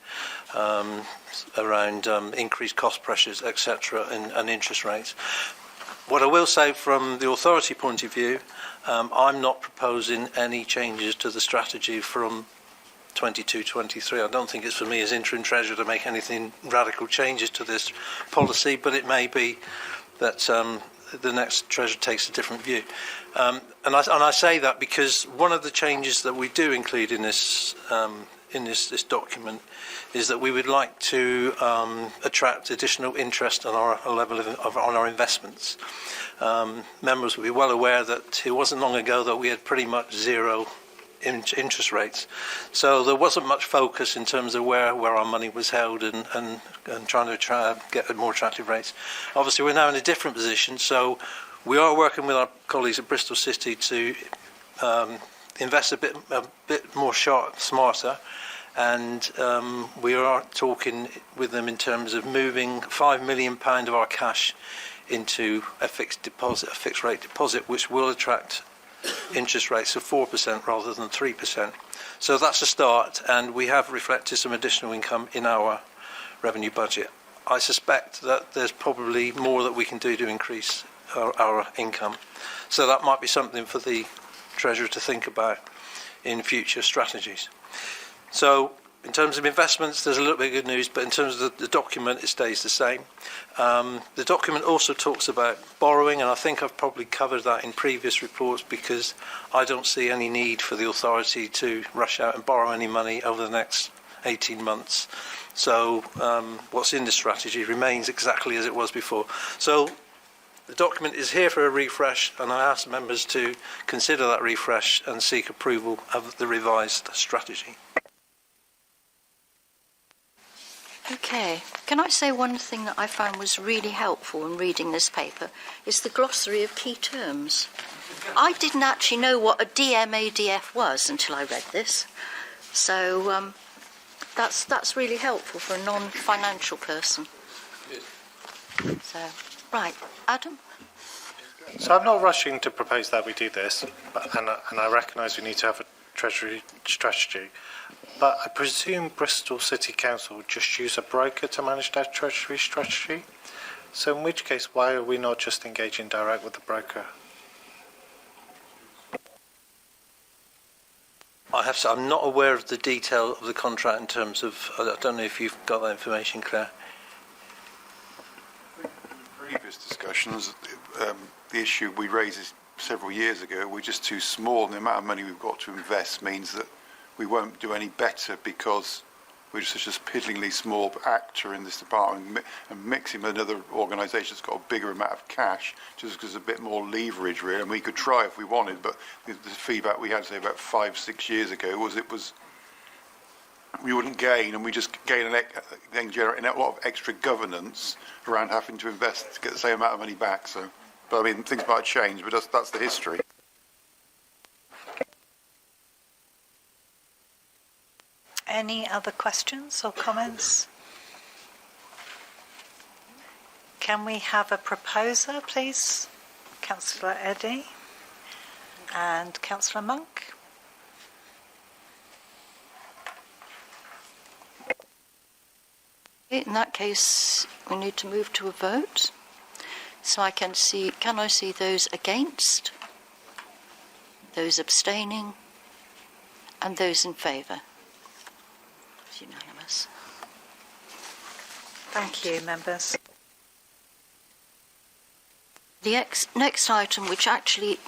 Speaker 5: increased cost pressures, etc., and interest rates. What I will say from the authority point of view, I'm not proposing any changes to the strategy from 22-23. I don't think it's for me as interim treasurer to make anything radical changes to this policy, but it may be that the next treasurer takes a different view. And I say that because one of the changes that we do include in this document is that we would like to attract additional interest on our level on our investments. Members will be well aware that it wasn't long ago that we had pretty much zero interest rates, so there wasn't much focus in terms of where our money was held and trying to get more attractive rates. Obviously, we're now in a different position, so we are working with our colleagues at Bristol City to invest a bit more smarter. And we are talking with them in terms of moving £5 million of our cash into a fixed rate deposit, which will attract interest rates of 4% rather than 3%. So that's a start, and we have reflected some additional income in our revenue budget. I suspect that there's probably more that we can do to increase our income. So that might be something for the Treasurer to think about in future strategies. So in terms of investments, there's a little bit of good news, but in terms of the document, it stays the same. The document also talks about borrowing, and I think I've probably covered that in previous reports because I don't see any need for the authority to rush out and borrow any money over the next 18 months. So what's in the strategy remains exactly as it was before. So the document is here for a refresh, and I ask members to consider that refresh and seek approval of the revised strategy.
Speaker 1: Okay, can I say one thing that I found was really helpful in reading this paper is the glossary of key terms. I didn't actually know what a DMADF was until I read this, so that's really helpful for a non-financial person. So, right, Adam?
Speaker 15: So I'm not rushing to propose that we do this, and I recognise we need to have a treasury strategy. But I presume Bristol City Council would just use a broker to manage their treasury strategy. So in which case, why are we not just engaging direct with the broker?
Speaker 5: I have to say, I'm not aware of the detail of the contract in terms of, I don't know if you've got that information, Claire.
Speaker 16: In previous discussions, the issue we raised several years ago, we're just too small, and the amount of money we've got to invest means that we won't do any better because we're such a piddlingly small actor in this department, and mixing with another organisation that's got a bigger amount of cash just because there's a bit more leverage really, and we could try if we wanted, but the feedback we had, say, about 5-6 years ago was we wouldn't gain, and we just then generating a lot of extra governance around having to invest to get the same amount of money back. So, but I mean, things might change, but that's the history.
Speaker 4: Any other questions or comments? Can we have a proposer, please? Councillor Eddy and Councillor Monk.
Speaker 1: In that case, we need to move to a vote. So can I see those against, those abstaining, and those in favour? It's unanimous.
Speaker 4: Thank you, members.
Speaker 1: The next item, which actually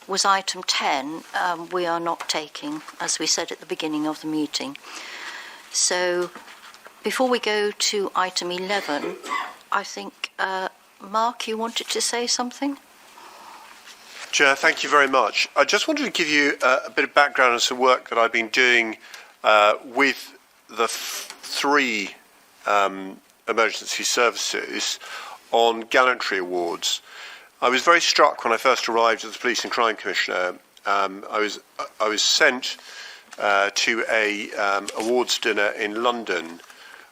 Speaker 1: was item 10, we are not taking, as we said at the beginning of the meeting. So before we go to item 11, I think, Mark, you wanted to say something?
Speaker 17: Chair, thank you very much. I just wanted to give you a bit of background on some work that I've been doing with the three emergency services on gallantry awards. I was very struck when I first arrived as the Police and Crime Commissioner. I was sent to a awards dinner in London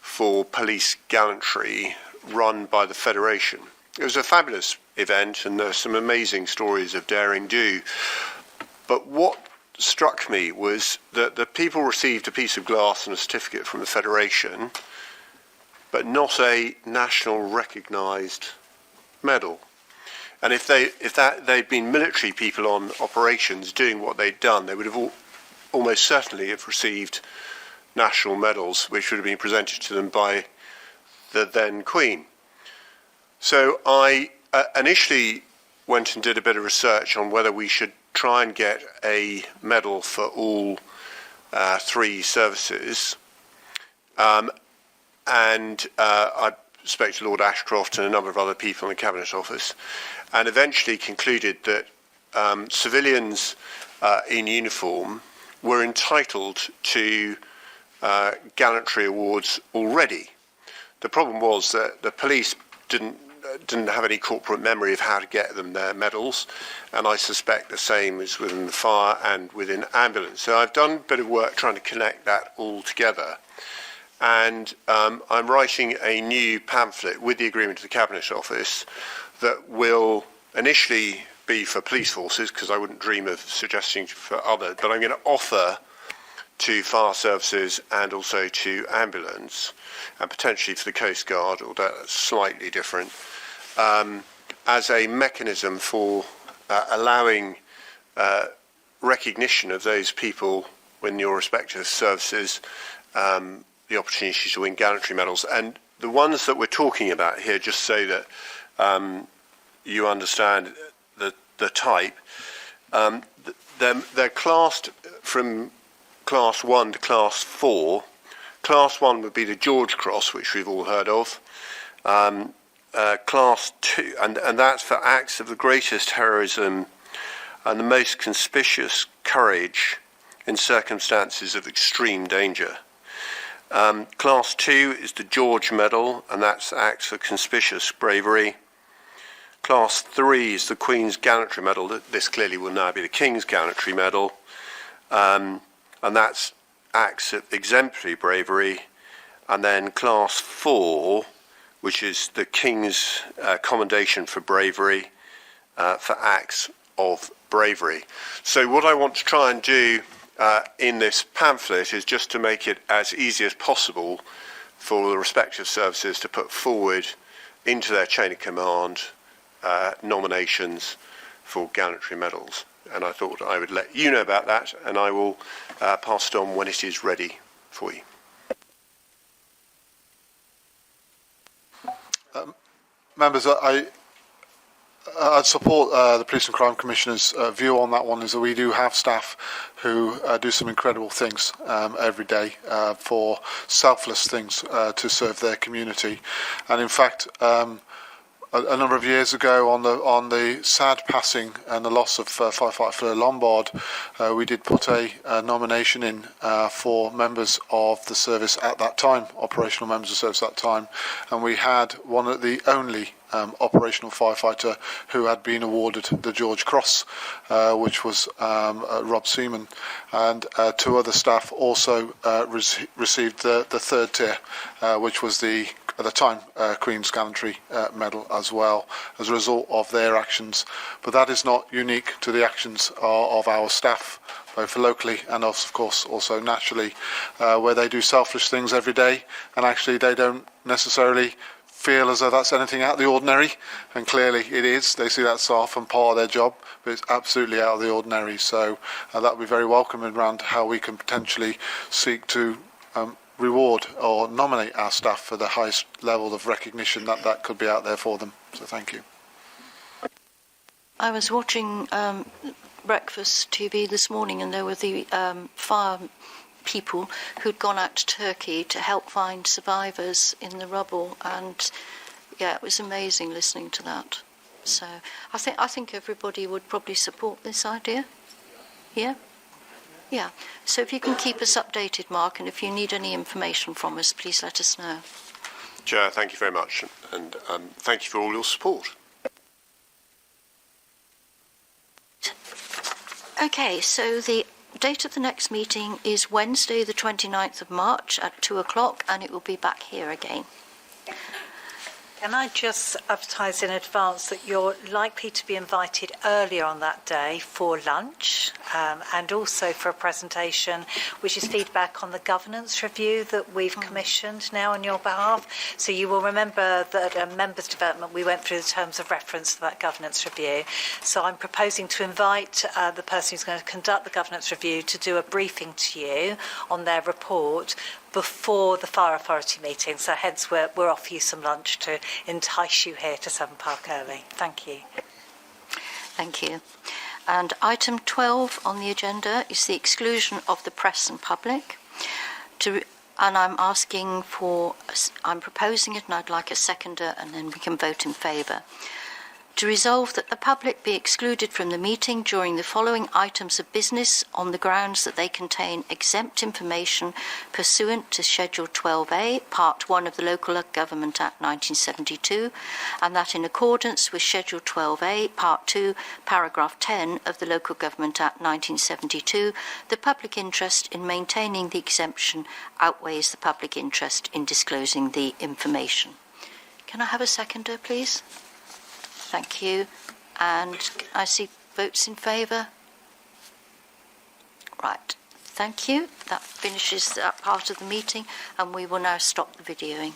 Speaker 17: for police gallantry run by the Federation. It was a fabulous event, and there are some amazing stories of daring do. But what struck me was that the people received a piece of glass and a certificate from the Federation, but not a national recognised medal. And if they'd been military people on operations doing what they'd done, they would have almost certainly have received national medals, which would have been presented to them by the then Queen. So I initially went and did a bit of research on whether we should try and get a medal for all three services. And I spoke to Lord Ashcroft and a number of other people in the Cabinet Office, and eventually concluded that civilians in uniform were entitled to gallantry awards already. The problem was that the police didn't have any corporate memory of how to get them their medals, and I suspect the same is within the fire and within ambulance. So I've done a bit of work trying to connect that all together, and I'm writing a new pamphlet with the agreement of the Cabinet Office that will initially be for police forces, because I wouldn't dream of suggesting for others, but I'm going to offer to fire services and also to ambulance, and potentially for the Coast Guard, although that's slightly different, as a mechanism for allowing recognition of those people in your respective services, the opportunity to win gallantry medals. And the ones that we're talking about here, just so that you understand the type, they're classed from Class 1 to Class 4. Class 1 would be the George Cross, which we've all heard of. Class 2, and that's for acts of the greatest heroism and the most conspicuous courage in circumstances of extreme danger. Class 2 is the George Medal, and that's acts of conspicuous bravery. Class 3 is the Queen's Gallantry Medal. This clearly will now be the King's Gallantry Medal. And that's acts of exemplary bravery. And then Class 4, which is the King's Commendation for Bravery, for acts of bravery. So what I want to try and do in this pamphlet is just to make it as easy as possible for the respective services to put forward into their chain of command nominations for gallantry medals. And I thought I would let you know about that, and I will pass it on when it is ready for you.
Speaker 2: Members, I'd support the Police and Crime Commissioner's view on that one, is that we do have staff who do some incredible things every day for selfless things to serve their community. And in fact, a number of years ago, on the sad passing and the loss of firefighter Fleur Lombard, we did put a nomination in for members of the service at that time, operational members of the service at that time, and we had one of the only operational firefighter who had been awarded the George Cross, which was Rob Seaman, and two other staff also received the third tier, which was at the time, Queen's Gallantry Medal as well, as a result of their actions. But that is not unique to the actions of our staff, both locally and of course also nationally, where they do selfish things every day, and actually they don't necessarily feel as though that's anything out of the ordinary, and clearly it is. They see that's often part of their job, but it's absolutely out of the ordinary. So that would be very welcome around how we can potentially seek to reward or nominate our staff for the highest level of recognition that could be out there for them. So thank you.
Speaker 1: I was watching Breakfast TV this morning, and there were the fire people who'd gone out to Turkey to help find survivors in the rubble, and yeah, it was amazing listening to that. So I think everybody would probably support this idea. Yeah? Yeah. So if you can keep us updated, Mark, and if you need any information from us, please let us know.
Speaker 17: Chair, thank you very much, and thank you for all your support.
Speaker 1: Okay, so the date of the next meeting is Wednesday the 29th of March at 2 o'clock, and it will be back here again.
Speaker 4: Can I just advertise in advance that you're likely to be invited earlier on that day for lunch and also for a presentation, which is feedback on the governance review that we've commissioned now on your behalf. So you will remember that at Members' Development we went through the terms of reference to that governance review. So I'm proposing to invite the person who's going to conduct the governance review to do a briefing to you on their report before the Fire Authority meeting, so hence we'll offer you some lunch to entice you here to Severn Park early. Thank you.
Speaker 1: Thank you. And item 12 on the agenda is the exclusion of the press and public. And I'm proposing it, and I'd like a seconder, and then we can vote in favour. To resolve that the public be excluded from the meeting during the following items of business on the grounds that they contain exempt information pursuant to Schedule 12A, Part 1 of the Local Government Act 1972, and that in accordance with Schedule 12A, Part 2, Paragraph 10 of the Local Government Act 1972, the public interest in maintaining the exemption outweighs the public interest in disclosing the information. Can I have a seconder, please? Thank you. And I see votes in favour. Right. Thank you. That finishes that part of the meeting, and we will now stop the videoing.